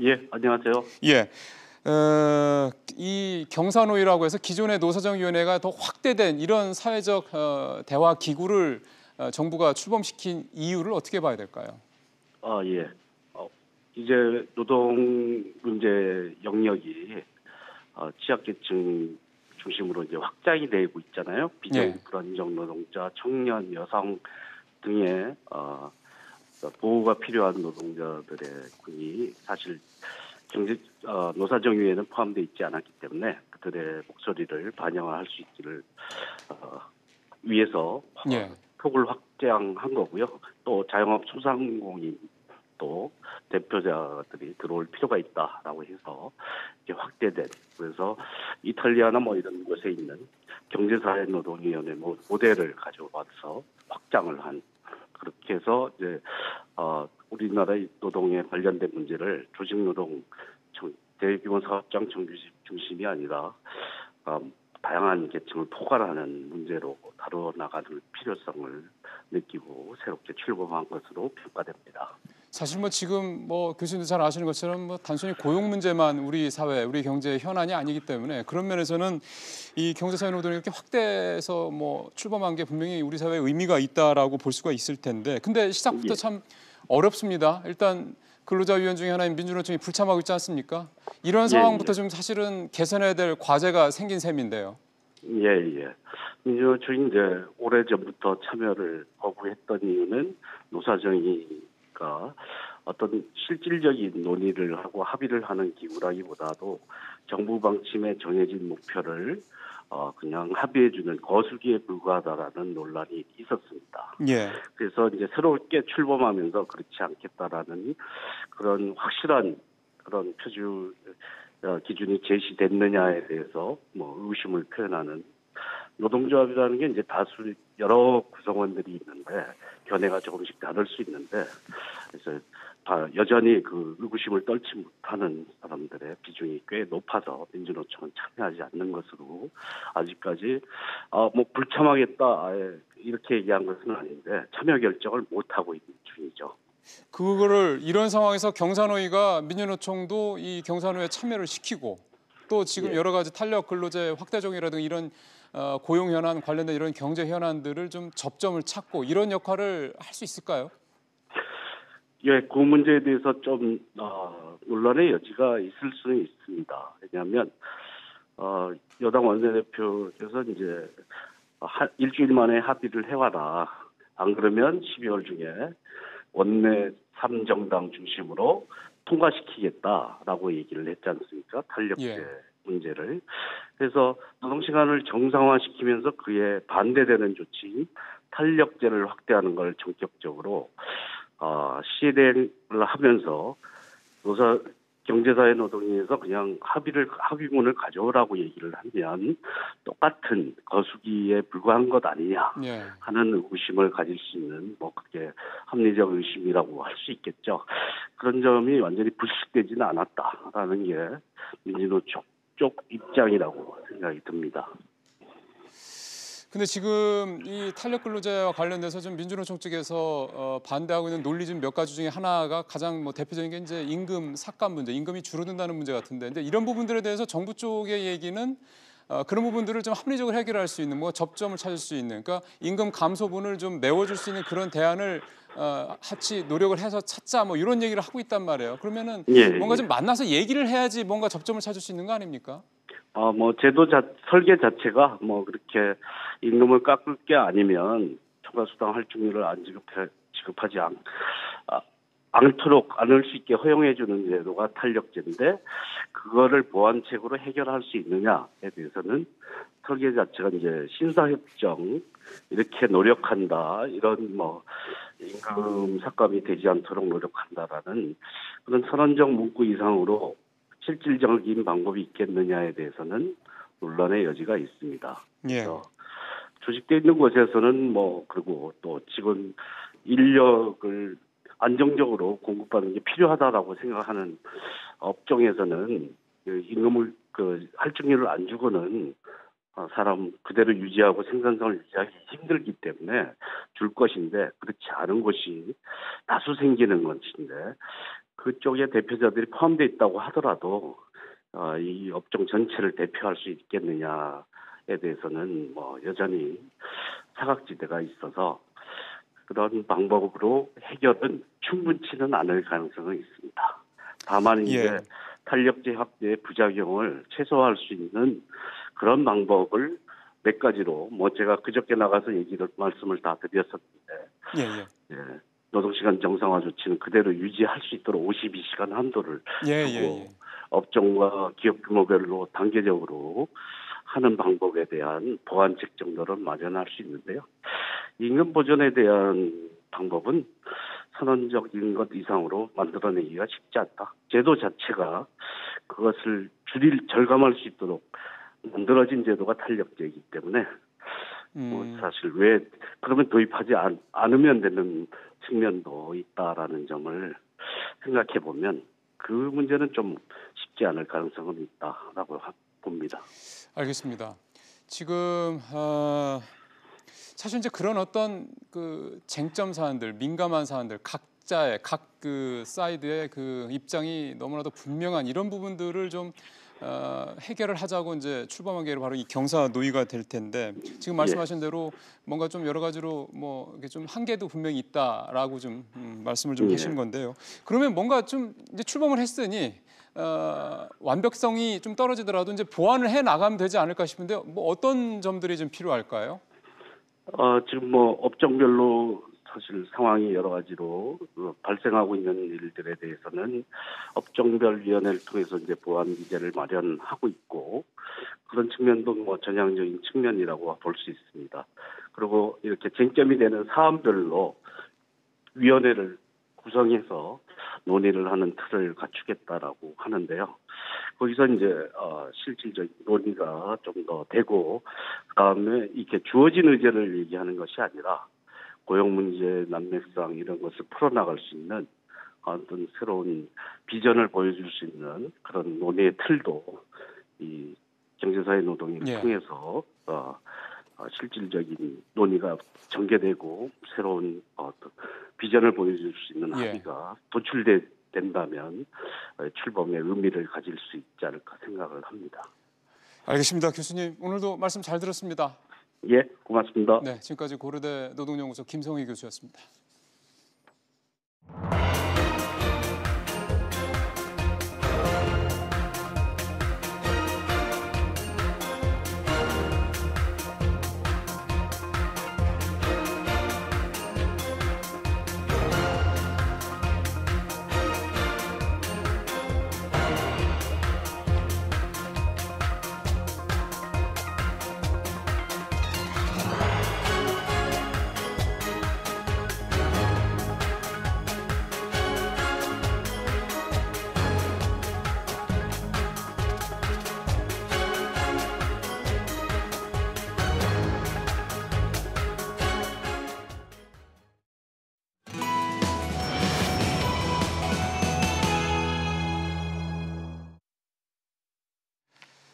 예, 안녕하세요. 예. 이 경사노위라고 해서 기존의 노사정위원회가 더 확대된 이런 사회적 대화 기구를 정부가 출범시킨 이유를 어떻게 봐야 될까요? 예. 이제 노동 문제 영역이 취약계층 중심으로 이제 확장이 되고 있잖아요. 비정 불안정 노동자, 청년, 여성 등의 보호가 필요한 노동자들의 군이 사실 노사정위에는 포함되어 있지 않았기 때문에 그들의 목소리를 반영할 수 있기를 위해서 폭을 확장한 거고요. 또 자영업 소상공인 또 대표자들이 들어올 필요가 있다라고 해서 이렇게 확대된, 그래서 이탈리아나 뭐 이런 곳에 있는 경제사회노동위원회 모델을 가져와서 확장을 한, 그렇게 해서 이제 우리나라의 노동에 관련된 문제를 조직노동 대규모 사업장 정규직 중심이 아니라 다양한 계층을 포괄하는 문제로 다뤄 나가는 필요성을 느끼고 새롭게 출범한 것으로 평가됩니다. 사실 뭐 지금 뭐 교수님도 잘 아시는 것처럼 뭐 단순히 고용 문제만 우리 사회, 우리 경제의 현안이 아니기 때문에 그런 면에서는 이 경제사회 노동이 이렇게 확대해서 뭐 출범한 게 분명히 우리 사회에 의미가 있다라고 볼 수가 있을 텐데, 근데 시작부터 참 어렵습니다. 일단 근로자위원 중에 하나인 민주노총이 불참하고 있지 않습니까? 이런 상황부터 좀 사실은 개선해야 될 과제가 생긴 셈인데요. 민주노총이 이제 오래전부터 참여를 거부했던 이유는 노사정의가 어떤 실질적인 논의를 하고 합의를 하는 기구라기보다도 정부 방침에 정해진 목표를 그냥 합의해주는 거수기에 불과하다라는 논란이 있었습니다. 그래서 이제 새롭게 출범하면서 그렇지 않겠다라는 그런 확실한 그런 표준 기준이 제시됐느냐에 대해서 뭐 의심을 표현하는, 노동조합이라는 게 이제 다수 여러 구성원들이 있는데 견해가 조금씩 다를 수 있는데, 그래서 여전히 그 의구심을 떨지 못하는 사람들의 비중이 꽤 높아서 민주노총은 참여하지 않는 것으로, 아직까지 뭐 불참하겠다 이렇게 얘기한 것은 아닌데 참여 결정을 못 하고 있는 중이죠. 그거를 이런 상황에서 경사노위가 민주노총도 이 경사노위에 참여를 시키고 또 지금 여러 가지 탄력 근로제 확대 적용이라든가 이런 고용 현안 관련된 이런 경제 현안들을 좀 접점을 찾고 이런 역할을 할 수 있을까요? 그 문제에 대해서 좀 논란의 여지가 있을 수는 있습니다. 왜냐하면 여당 원내대표께서 이제 일주일 만에 합의를 해와라. 안 그러면 12월 중에 원내 3정당 중심으로 통과시키겠다라고 얘기를 했지 않습니까? 탄력제 문제를. 그래서 노동시간을 정상화시키면서 그에 반대되는 조치인 탄력제를 확대하는 걸 전격적으로 시행을 하면서 경제사회노동위에서 그냥 합의문을 가져오라고 얘기를 하면 똑같은 거수기에 불과한 것 아니냐 하는 의구심을 가질 수 있는, 뭐 그게 합리적 의심이라고 할 수 있겠죠. 그런 점이 완전히 불식되지는 않았다라는 게 민주노총 쪽 입장이라고 생각이 듭니다. 근데 지금 이 탄력 근로제와 관련돼서 좀 민주노총 측에서 반대하고 있는 논리 중 몇 가지 중에 하나가 가장 뭐 대표적인 게 이제 임금 삭감 문제, 임금이 줄어든다는 문제 같은데, 근데 이런 부분들에 대해서 정부 쪽의 얘기는 그런 부분들을 좀 합리적으로 해결할 수 있는, 뭐 접점을 찾을 수 있는, 그러니까 임금 감소분을 좀 메워줄 수 있는 그런 대안을 같이 노력을 해서 찾자, 뭐 이런 얘기를 하고 있단 말이에요. 그러면은 뭔가 좀 만나서 얘기를 해야지 뭔가 접점을 찾을 수 있는 거 아닙니까? 뭐 제도 설계 자체가 뭐 그렇게 임금을 깎을 게 아니면 초과수당 할증률을 안 지급하지 않도록 않을 수 있게 허용해주는 제도가 탄력제인데, 그거를 보완책으로 해결할 수 있느냐에 대해서는 설계 자체가 이제 신사협정 이렇게 노력한다, 이런 뭐 임금 삭감이 되지 않도록 노력한다라는 그런 선언적 문구 이상으로 실질적인 방법이 있겠느냐에 대해서는 논란의 여지가 있습니다. 그래서 조직되어 있는 곳에서는 뭐, 그리고 또 직원 인력을 안정적으로 공급받는 게 필요하다라고 생각하는 업종에서는 임금을 할증률을 안 주고는 사람 그대로 유지하고 생산성을 유지하기 힘들기 때문에 줄 것인데, 그렇지 않은 곳이 다수 생기는 것인데, 그쪽에 대표자들이 포함되어 있다고 하더라도 이 업종 전체를 대표할 수 있겠느냐에 대해서는 뭐 여전히 사각지대가 있어서 그런 방법으로 해결은 충분치는 않을 가능성은 있습니다. 다만 이제 탄력제 확대의 부작용을 최소화할 수 있는 그런 방법을 몇 가지로 제가 그저께 나가서 말씀을 다 드렸었는데 노동시간 정상화 조치는 그대로 유지할 수 있도록 52시간 한도를 두고 업종과 기업 규모별로 단계적으로 하는 방법에 대한 보완책 정도를 마련할 수 있는데요. 임금 보존에 대한 방법은 선언적인 것 이상으로 만들어내기가 쉽지 않다. 제도 자체가 그것을 절감할 수 있도록 만들어진 제도가 탄력제이기 때문에 사실 왜 그러면 도입하지 않으면 되는 측면도 있다라는 점을 생각해 보면 그 문제는 좀 쉽지 않을 가능성은 있다라고 봅니다. 알겠습니다. 지금 사실 이제 그런 어떤 그 쟁점 사안들, 민감한 사안들 각자의 각 그 사이드의 그 입장이 너무나도 분명한 이런 부분들을 좀 해결을 하자고 이제 출범한 게 바로 이 경사 노위가 될 텐데 지금 말씀하신 대로 뭔가 좀 여러 가지로 뭐 이게 좀 한계도 분명히 있다라고 좀 말씀을 좀 하신 건데요. 그러면 뭔가 좀 이제 출범을 했으니 완벽성이 좀 떨어지더라도 이제 보완을 해 나가면 되지 않을까 싶은데요. 뭐 어떤 점들이 좀 필요할까요? 지금 뭐 업종별로 사실 상황이 여러 가지로 발생하고 있는 일들에 대해서는 업종별 위원회를 통해서 이제 보완 기제를 마련하고 있고 그런 측면도 뭐 전향적인 측면이라고 볼 수 있습니다. 그리고 이렇게 쟁점이 되는 사안별로 위원회를 구성해서 논의를 하는 틀을 갖추겠다라고 하는데요. 거기서 이제 실질적인 논의가 좀 더 되고 그다음에 이렇게 주어진 의제를 얘기하는 것이 아니라 고용 문제, 난맥상 이런 것을 풀어나갈 수 있는 어떤 새로운 비전을 보여줄 수 있는 그런 논의의 틀도 이 경제사회 노동위를 통해서 실질적인 논의가 전개되고 새로운 어떤 비전을 보여줄 수 있는 합의가 도출된다면 출범의 의미를 가질 수 있지 않을까 생각을 합니다. 알겠습니다. 교수님 오늘도 말씀 잘 들었습니다. 예, 고맙습니다. 네, 지금까지 고려대 노동연구소 김성희 교수였습니다.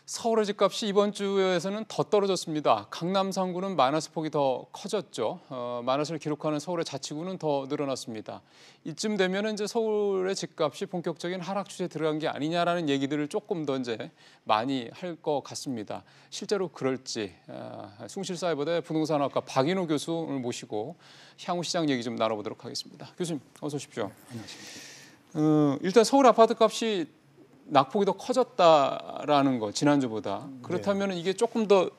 서울의 집값이 이번 주에서는 더 떨어졌습니다. 강남 상구는 마이너스 폭이 더 커졌죠. 마이너스를 기록하는 서울의 자치구는 더 늘어났습니다. 이쯤 되면 이제 서울의 집값이 본격적인 하락 추세에 들어간 게 아니냐라는 얘기들을 조금 더 이제 많이 할 것 같습니다. 실제로 그럴지 숭실사이버대 부동산학과 박인호 교수 오늘 모시고 향후 시장 얘기 좀 나눠보도록 하겠습니다. 교수님 어서 오십시오. 안녕하십니까. 일단 서울 아파트 값이 낙폭이 더 커졌다라는 거 지난주보다 그렇다면 이게 조금 더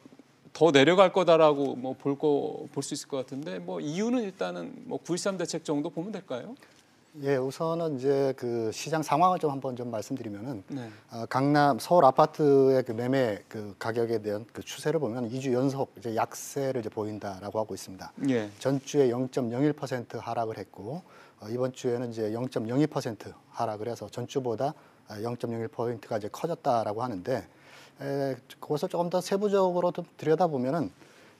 내려갈 거다라고 뭐 볼 수 있을 것 같은데 뭐 이유는 일단은 뭐 9.13 대책 정도 보면 될까요? 예, 우선은 이제 그 시장 상황을 좀 한번 좀 말씀드리면은 강남 서울 아파트의 그 매매 그 가격에 대한 그 추세를 보면 2주 연속 이제 약세를 이제 보인다라고 하고 있습니다. 전주에 0.01% 하락을 했고 이번 주에는 이제 0.02% 하락을 해서 전주보다 0.01%가 이제 커졌다라고 하는데 그것을 조금 더 세부적으로 좀 들여다보면은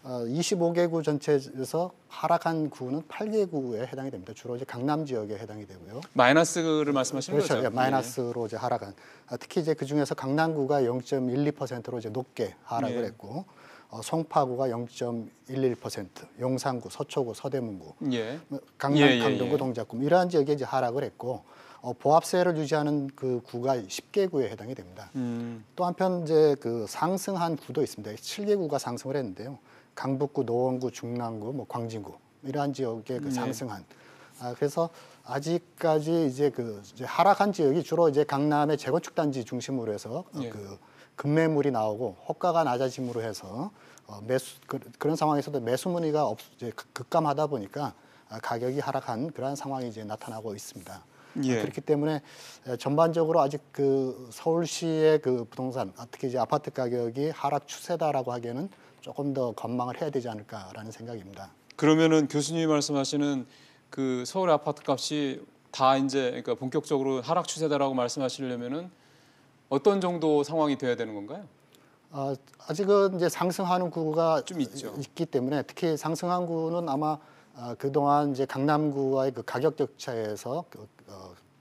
25개구 전체에서 하락한 구는 8개구에 해당이 됩니다. 주로 이제 강남 지역에 해당이 되고요. 마이너스를 말씀하시는 그렇죠. 거죠? 예, 마이너스로 이제 하락한. 특히 이제 그 중에서 강남구가 0.12%로 이제 높게 하락을 했고, 송파구가 0.11%, 용산구, 서초구, 서대문구, 강남, 강동구, 동작구 이러한 지역에 이제 하락을 했고. 보합세를 유지하는 그 구가 10개구에 해당이 됩니다. 또 한편 이제 그 상승한 구도 있습니다. 7개구가 상승을 했는데요. 강북구, 노원구, 중랑구, 뭐 광진구 이러한 지역에 그 상승한. 그래서 아직까지 이제 이제 하락한 지역이 주로 이제 강남의 재건축 단지 중심으로 해서 예. 급매물이 나오고 호가가 낮아짐으로 해서 그런 상황에서도 매수 문의가 이제 급감하다 보니까 가격이 하락한 그러한 상황이 이제 나타나고 있습니다. 예. 그렇기 때문에 전반적으로 아직 서울시의 부동산, 특히 이제 아파트 가격이 하락 추세다라고 하기에는 조금 더 관망을 해야 되지 않을까라는 생각입니다. 그러면은 교수님이 말씀하시는 서울 아파트 값이 다 이제 그러니까 본격적으로 하락 추세다라고 말씀하시려면은 어떤 정도 상황이 돼야 되는 건가요? 아직은 이제 상승하는 구가 좀 있기 때문에 특히 상승한 구는 아마 그동안 이제 강남구와의 가격 격차에서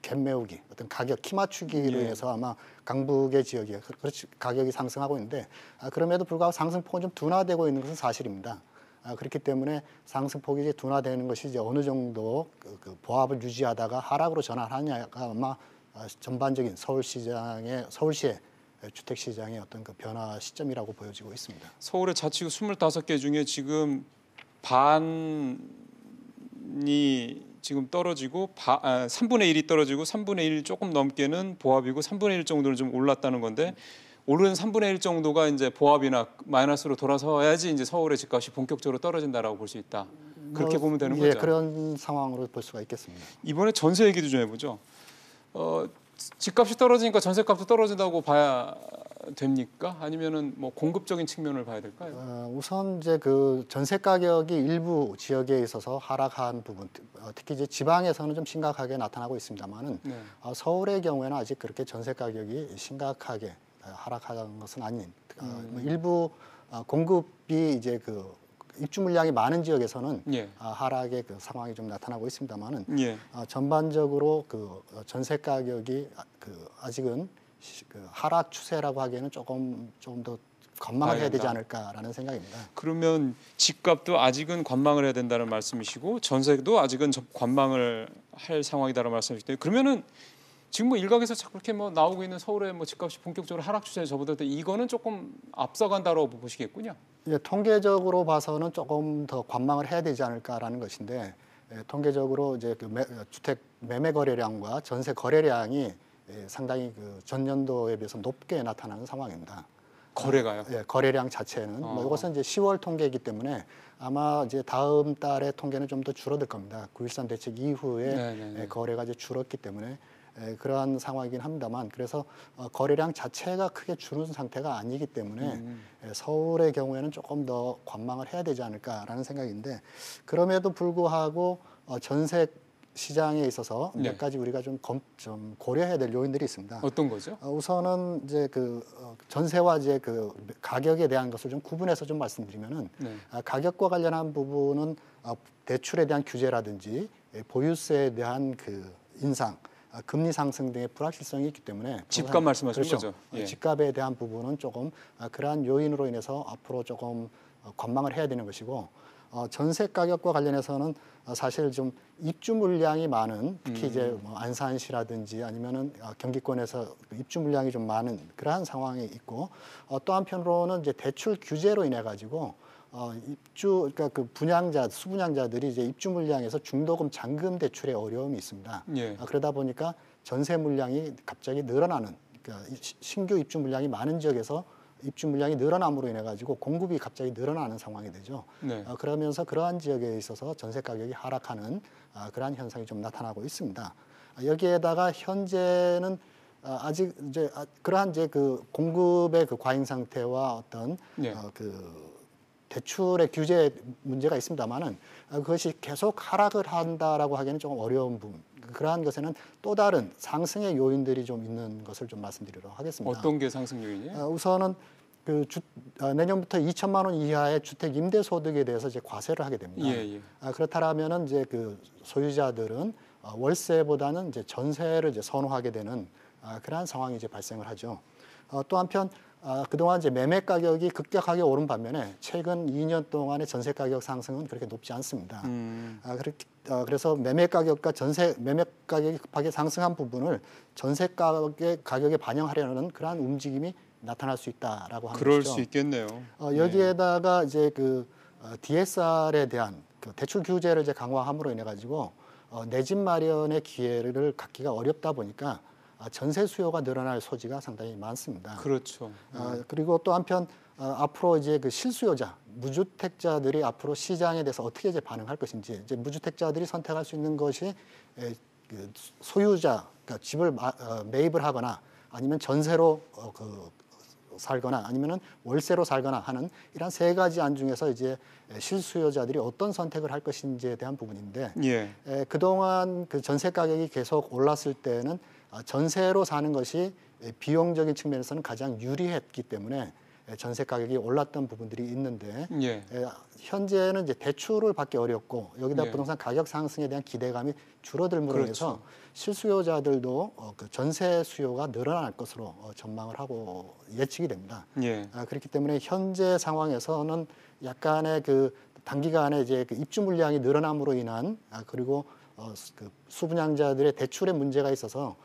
갭 메우기, 어떤 가격 키 맞추기로 해서 아마 강북의 지역이 가격이 상승하고 있는데 그럼에도 불구하고 상승폭은 좀 둔화되고 있는 것은 사실입니다. 그렇기 때문에 상승폭이 이제 둔화되는 것이 이제 어느 정도 보합을 유지하다가 하락으로 전환하냐가 아마 전반적인 서울시의 주택시장의 어떤 변화 시점이라고 보여지고 있습니다. 서울의 자치구 25개 중에 지금 반이 지금 떨어지고 3분의 1이 떨어지고 3분의 1 조금 넘게는 보합이고 3분의 1 정도는 좀 올랐다는 건데 오른 3분의 1 정도가 이제 보합이나 마이너스로 돌아서야지 이제 서울의 집값이 본격적으로 떨어진다라고 볼 수 있다. 그렇게 보면 되는 거죠. 그런 상황으로 볼 수가 있겠습니다. 이번에 전세 얘기도 좀 해보죠. 집값이 떨어지니까 전세값도 떨어진다고 봐야 됩니까? 아니면은 뭐 공급적인 측면을 봐야 될까요? 우선 이제 전세 가격이 일부 지역에 있어서 하락한 부분, 특히 이제 지방에서는 좀 심각하게 나타나고 있습니다만은 서울의 경우에는 아직 그렇게 전세 가격이 심각하게 하락한 것은 아닌 일부 공급이 이제 입주 물량이 많은 지역에서는 하락의 상황이 좀 나타나고 있습니다만은 전반적으로 전세 가격이 아직은 하락 추세라고 하기에는 조금 더 관망을 해야 되지 않을까라는 생각입니다. 그러면 집값도 아직은 관망을 해야 된다는 말씀이시고 전세도 아직은 관망을 할 상황이다라는 말씀이시죠. 그러면은 지금 뭐 일각에서 자꾸 그렇게 뭐 나오고 있는 서울의 뭐 집값이 본격적으로 하락 추세에 접어들 때 이거는 조금 앞서간다고 보시겠군요. 통계적으로 봐서는 조금 더 관망을 해야 되지 않을까라는 것인데 통계적으로 이제 주택 매매 거래량과 전세 거래량이 상당히 전년도에 비해서 높게 나타나는 상황입니다. 거래가요? 거래량 자체는 이것은 이제 10월 통계이기 때문에 아마 이제 다음 달의 통계는 좀 더 줄어들 겁니다. 9.13 대책 이후에 거래가 이제 줄었기 때문에 그러한 상황이긴 합니다만 그래서 거래량 자체가 크게 줄은 상태가 아니기 때문에 서울의 경우에는 조금 더 관망을 해야 되지 않을까라는 생각인데 그럼에도 불구하고 전세 시장에 있어서 몇 가지 우리가 좀 고려해야 될 요인들이 있습니다. 어떤 거죠? 우선은 이제 전세와 이제 가격에 대한 것을 좀 구분해서 좀 말씀드리면은 가격과 관련한 부분은 대출에 대한 규제라든지 보유세에 대한 인상, 금리 상승 등의 불확실성이 있기 때문에 집값 말씀하시는 거죠? 집값에 대한 부분은 조금 그러한 요인으로 인해서 앞으로 조금 관망을 해야 되는 것이고 전세 가격과 관련해서는 사실 좀 입주 물량이 많은 특히 이제 뭐 안산시라든지 아니면은 경기권에서 입주 물량이 좀 많은 그러한 상황이 있고 또 한편으로는 이제 대출 규제로 인해 가지고 그러니까 수분양자들이 이제 입주 물량에서 중도금 잔금 대출에 어려움이 있습니다. 그러다 보니까 전세 물량이 갑자기 늘어나는 그러니까 신규 입주 물량이 많은 지역에서 입주 물량이 늘어남으로 인해 가지고 공급이 갑자기 늘어나는 상황이 되죠. 그러면서 그러한 지역에 있어서 전세 가격이 하락하는 그러한 현상이 좀 나타나고 있습니다. 여기에다가 현재는 아직 이제 그러한 이제 공급의 과잉 상태와 어떤 대출의 규제 문제가 있습니다만은 그것이 계속 하락을 한다라고 하기에는 조금 어려운 부분. 그러한 것에는 또 다른 상승의 요인들이 좀 있는 것을 좀 말씀드리도록 하겠습니다. 어떤 게 상승 요인이에요? 우선은 내년부터 2천만 원 이하의 주택 임대 소득에 대해서 이제 과세를 하게 됩니다. 그렇다면은 이제 소유자들은 월세보다는 이제 전세를 이제 선호하게 되는 그러한 상황이 이제 발생을 하죠. 또 한편 그동안 이제 매매 가격이 급격하게 오른 반면에 최근 2년 동안의 전세 가격 상승은 그렇게 높지 않습니다. 그래서 매매 가격과 매매 가격이 급하게 상승한 부분을 전세 가격에 반영하려는 그러한 움직임이 나타날 수 있다라고 하는 그럴 것이죠. 수 있겠네요. 여기에다가 이제 DSR에 대한 대출 규제를 이제 강화함으로 인해 가지고 내 집 마련의 기회를 갖기가 어렵다 보니까 전세 수요가 늘어날 소지가 상당히 많습니다. 그렇죠. 그리고 또 한편 앞으로 이제 그 실수요자, 무주택자들이 앞으로 시장에 대해서 어떻게 이제 반응할 것인지, 이제 무주택자들이 선택할 수 있는 것이 그 소유자, 그러니까 집을 매입을 하거나 아니면 전세로 살거나 아니면은 월세로 살거나 하는 이런 세 가지 안 중에서 이제 실수요자들이 어떤 선택을 할 것인지에 대한 부분인데, 예. 그동안 그 전세 가격이 계속 올랐을 때는 전세로 사는 것이 비용적인 측면에서는 가장 유리했기 때문에 전세 가격이 올랐던 부분들이 있는데, 예. 현재는 이제 대출을 받기 어렵고 여기다 예. 부동산 가격 상승에 대한 기대감이 줄어들므로 그렇죠. 인해서 실수요자들도 그 전세 수요가 늘어날 것으로 전망을 하고 예측이 됩니다. 예. 그렇기 때문에 현재 상황에서는 약간의 그 단기간에 이제 그 입주 물량이 늘어남으로 인한 그리고 그 수분양자들의 대출에 문제가 있어서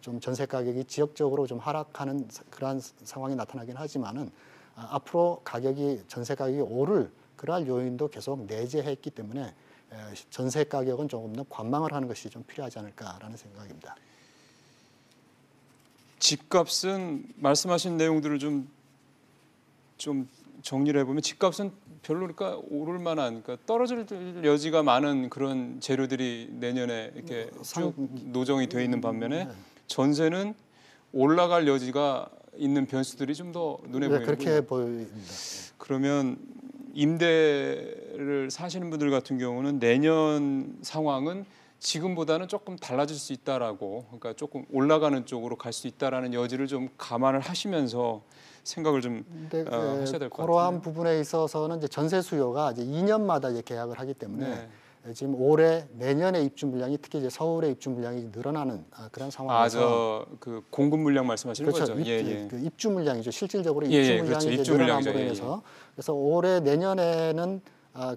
좀 전세 가격이 지역적으로 좀 하락하는 그러한 상황이 나타나긴 하지만은 앞으로 전세 가격이 오를 그러한 요인도 계속 내재했기 때문에 전세 가격은 조금 더 관망을 하는 것이 좀 필요하지 않을까라는 생각입니다. 집값은 말씀하신 내용들을 좀 정리를 해보면 집값은 별로 그러니까 오를 만한, 그러니까 떨어질 여지가 많은 그런 재료들이 내년에 이렇게 쭉 노정이 돼 있는 반면에 전세는 올라갈 여지가 있는 변수들이 좀 더 눈에 보이는군요. 그렇게 보입니다. 그러면 임대를 사시는 분들 같은 경우는 내년 상황은 지금보다는 조금 달라질 수 있다라고, 그러니까 조금 올라가는 쪽으로 갈 수 있다라는 여지를 좀 감안을 하시면서 생각을 좀 하셔야 될 것 같아요. 그러한 부분에 있어서는 이제 전세 수요가 이제 2년마다 이제 계약을 하기 때문에 지금 올해 내년에 입주 물량이 특히 이제 서울의 입주 물량이 늘어나는 그런 상황에서 그 공급 물량 말씀하시는 그렇죠. 거죠? 그 입주 물량이죠. 실질적으로 예, 입주 예, 물량이 그렇죠. 이제 늘어남으로 인해서 그래서 올해 내년에는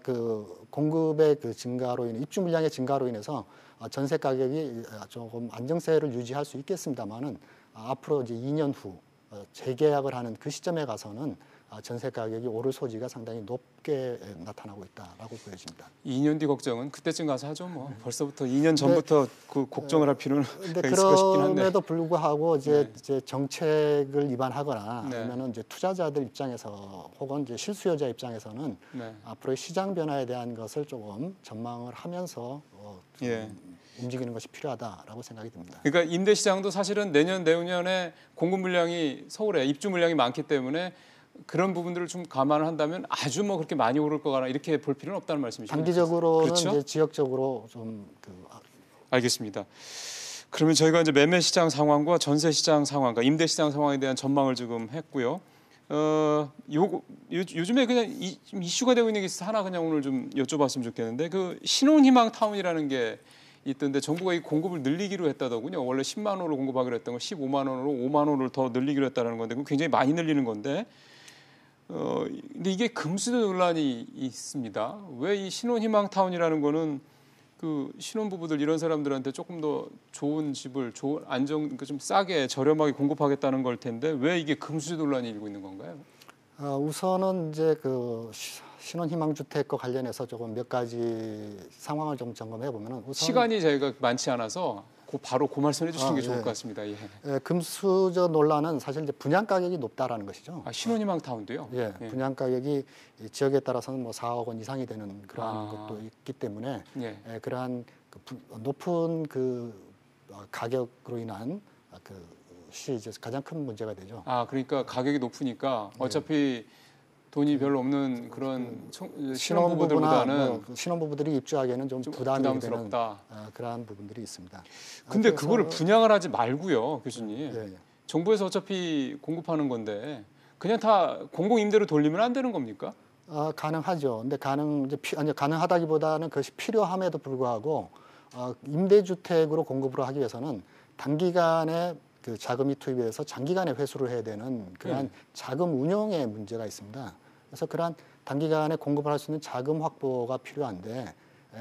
그 공급의 그 증가로 인해 입주 물량의 증가로 인해서 전세 가격이 조금 안정세를 유지할 수 있겠습니다만은 앞으로 이제 2년 후 재계약을 하는 그 시점에 가서는 전세 가격이 오를 소지가 상당히 높게 나타나고 있다라고 보여집니다. 2년 뒤 걱정은 그때쯤 가서 하죠. 뭐 벌써부터 2년 전부터 그 걱정을 할 필요는 있을 것 싶긴 한데. 그럼에도 불구하고 이제 정책을 위반하거나 아니면은 이제 투자자들 입장에서 혹은 이제 실수요자 입장에서는 앞으로의 시장 변화에 대한 것을 조금 전망을 하면서 움직이는 것이 필요하다라고 생각이 듭니다. 그러니까 임대 시장도 사실은 내년 내후년에 공급 물량이 서울에 입주 물량이 많기 때문에 그런 부분들을 좀 감안을 한다면 아주 뭐 그렇게 많이 오를 거거나 이렇게 볼 필요는 없다는 말씀이시죠? 단기적으로는 그렇죠? 이제 지역적으로 좀 알겠습니다. 그러면 저희가 이제 매매 시장 상황과 전세 시장 상황과 임대 시장 상황에 대한 전망을 지금 했고요. 요즘에 그냥 이슈가 되고 있는 게 있어서 하나 그냥 오늘 좀 여쭤봤으면 좋겠는데, 그 신혼희망 타운이라는 게 있던데 정부가 이 공급을 늘리기로 했다더군요. 원래 10만 원으로 공급하기로 했던 걸 15만 원으로 5만 원을 더 늘리기로 했다는 건데, 그거 굉장히 많이 늘리는 건데, 근데 이게 금수저 논란이 있습니다. 왜 이 신혼희망 타운이라는 거는 그 신혼부부들 이런 사람들한테 조금 더 좋은 집을 좀 싸게 저렴하게 공급하겠다는 걸 텐데 왜 이게 금수저 논란이 일고 있는 건가요? 우선은 이제 그 신혼희망주택과 관련해서 조금 몇 가지 상황을 좀 점검해 보면은 우선 시간이 저희가 많지 않아서 바로 그 말씀해 주시는 게 좋을 것 같습니다. 금수저 논란은 사실 이제 분양 가격이 높다라는 것이죠. 신혼희망 타운도요? 분양 가격이 지역에 따라서는 뭐 4억 원 이상이 되는 그러한 것도 있기 때문에 그러한 높은 그 가격으로 인한 그것이 이제 가장 큰 문제가 되죠. 그러니까 가격이 높으니까 어차피 돈이 별로 없는 그런 신혼부부들보다는 신혼부부들이 입주하기에는 좀 부담이 되는 그러한 부분들이 있습니다. 근데 그거를 분양을 하지 말고요, 교수님. 정부에서 어차피 공급하는 건데 그냥 다 공공임대로 돌리면 안 되는 겁니까? 가능하죠. 근데 가능하다기보다는 그것이 필요함에도 불구하고 임대주택으로 공급을 하기 위해서는 단기간에 그 자금이 투입해서 장기간에 회수를 해야 되는 그러한 자금 운용의 문제가 있습니다. 그래서 그러한 단기간에 공급을 할 수 있는 자금 확보가 필요한데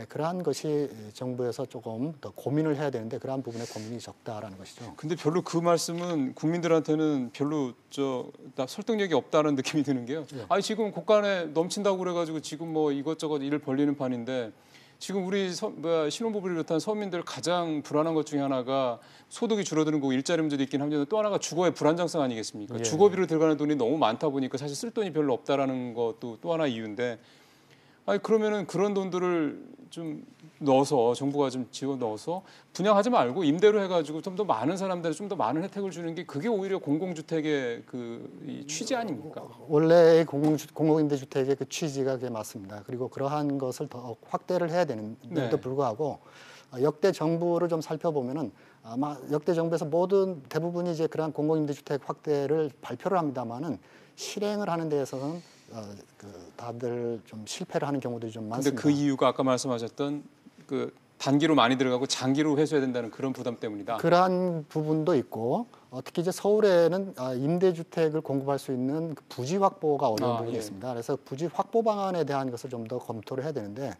그러한 것이 정부에서 조금 더 고민을 해야 되는데 그러한 부분에 고민이 적다라는 것이죠. 근데 별로 그 말씀은 국민들한테는 별로 설득력이 없다는 느낌이 드는 게요. 지금 곳간에 넘친다고 그래가지고 지금 뭐 이것저것 일을 벌리는 판인데 지금 우리 신혼부부를 비롯한 서민들 가장 불안한 것 중에 하나가 소득이 줄어드는 거고 일자리 문제도 있긴 합니다. 또 하나가 주거의 불안정성 아니겠습니까? 예. 주거비로 들어가는 돈이 너무 많다 보니까 사실 쓸 돈이 별로 없다라는 것도 또 하나 이유인데, 아니 그러면은 그런 돈들을 좀 넣어서 정부가 좀 지원 넣어서 분양하지 말고 임대로 해가지고 좀 더 많은 사람들에 좀 더 많은 혜택을 주는 게 그게 오히려 공공주택의 이 취지 아닙니까? 원래 공공임대주택의 그 취지가 그게 맞습니다. 그리고 그러한 것을 더 확대를 해야 되는데도 불구하고 역대 정부를 좀 살펴보면은 아마 역대 정부에서 대부분이 이제 그러한 공공임대주택 확대를 발표를 합니다만은 실행을 하는 데에서는 다들 좀 실패를 하는 경우들이 좀 많습니다. 근데 그 이유가 아까 말씀하셨던 그 단기로 많이 들어가고 장기로 회수해야 된다는 그런 부담 때문이다. 그러한 부분도 있고 특히 이제 서울에는 임대주택을 공급할 수 있는 부지 확보가 어려운 부분이 있습니다. 그래서 부지 확보 방안에 대한 것을 좀 더 검토를 해야 되는데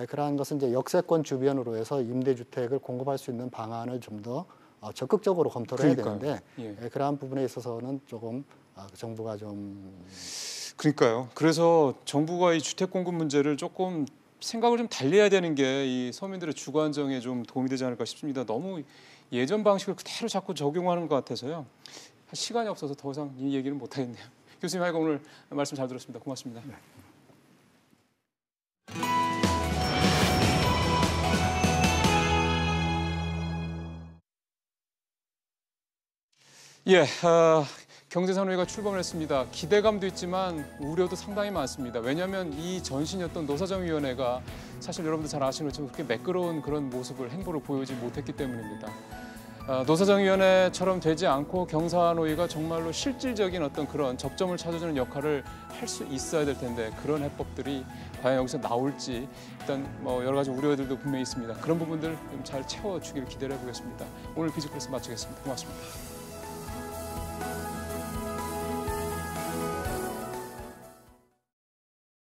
그러한 것은 이제 역세권 주변으로 해서 임대주택을 공급할 수 있는 방안을 좀 더 적극적으로 검토를 해야 되는데 그러한 부분에 있어서는 조금 정부가 좀 그러니까요. 그래서 정부가 이 주택 공급 문제를 조금 생각을 좀 달리 해야 되는 게 이 서민들의 주거 안정에 좀 도움이 되지 않을까 싶습니다. 너무 예전 방식을 그대로 자꾸 적용하는 것 같아서요. 시간이 없어서 더 이상 이 얘기는 못 하겠네요. 교수님, 하여간 오늘 말씀 잘 들었습니다. 고맙습니다. 네. 경제산업위가 출범을 했습니다. 기대감도 있지만 우려도 상당히 많습니다. 왜냐하면 이 전신이었던 노사정위원회가 사실 여러분들 잘 아시는 것처럼 그렇게 매끄러운 그런 모습을, 행보를 보여주지 못했기 때문입니다. 노사정위원회처럼 되지 않고 경사노위가 정말로 실질적인 어떤 그런 접점을 찾아주는 역할을 할 수 있어야 될 텐데 그런 해법들이 과연 여기서 나올지 일단 여러 가지 우려들도 분명히 있습니다. 그런 부분들 좀 잘 채워주길 기대를 해보겠습니다. 오늘 비즈플러스 마치겠습니다. 고맙습니다.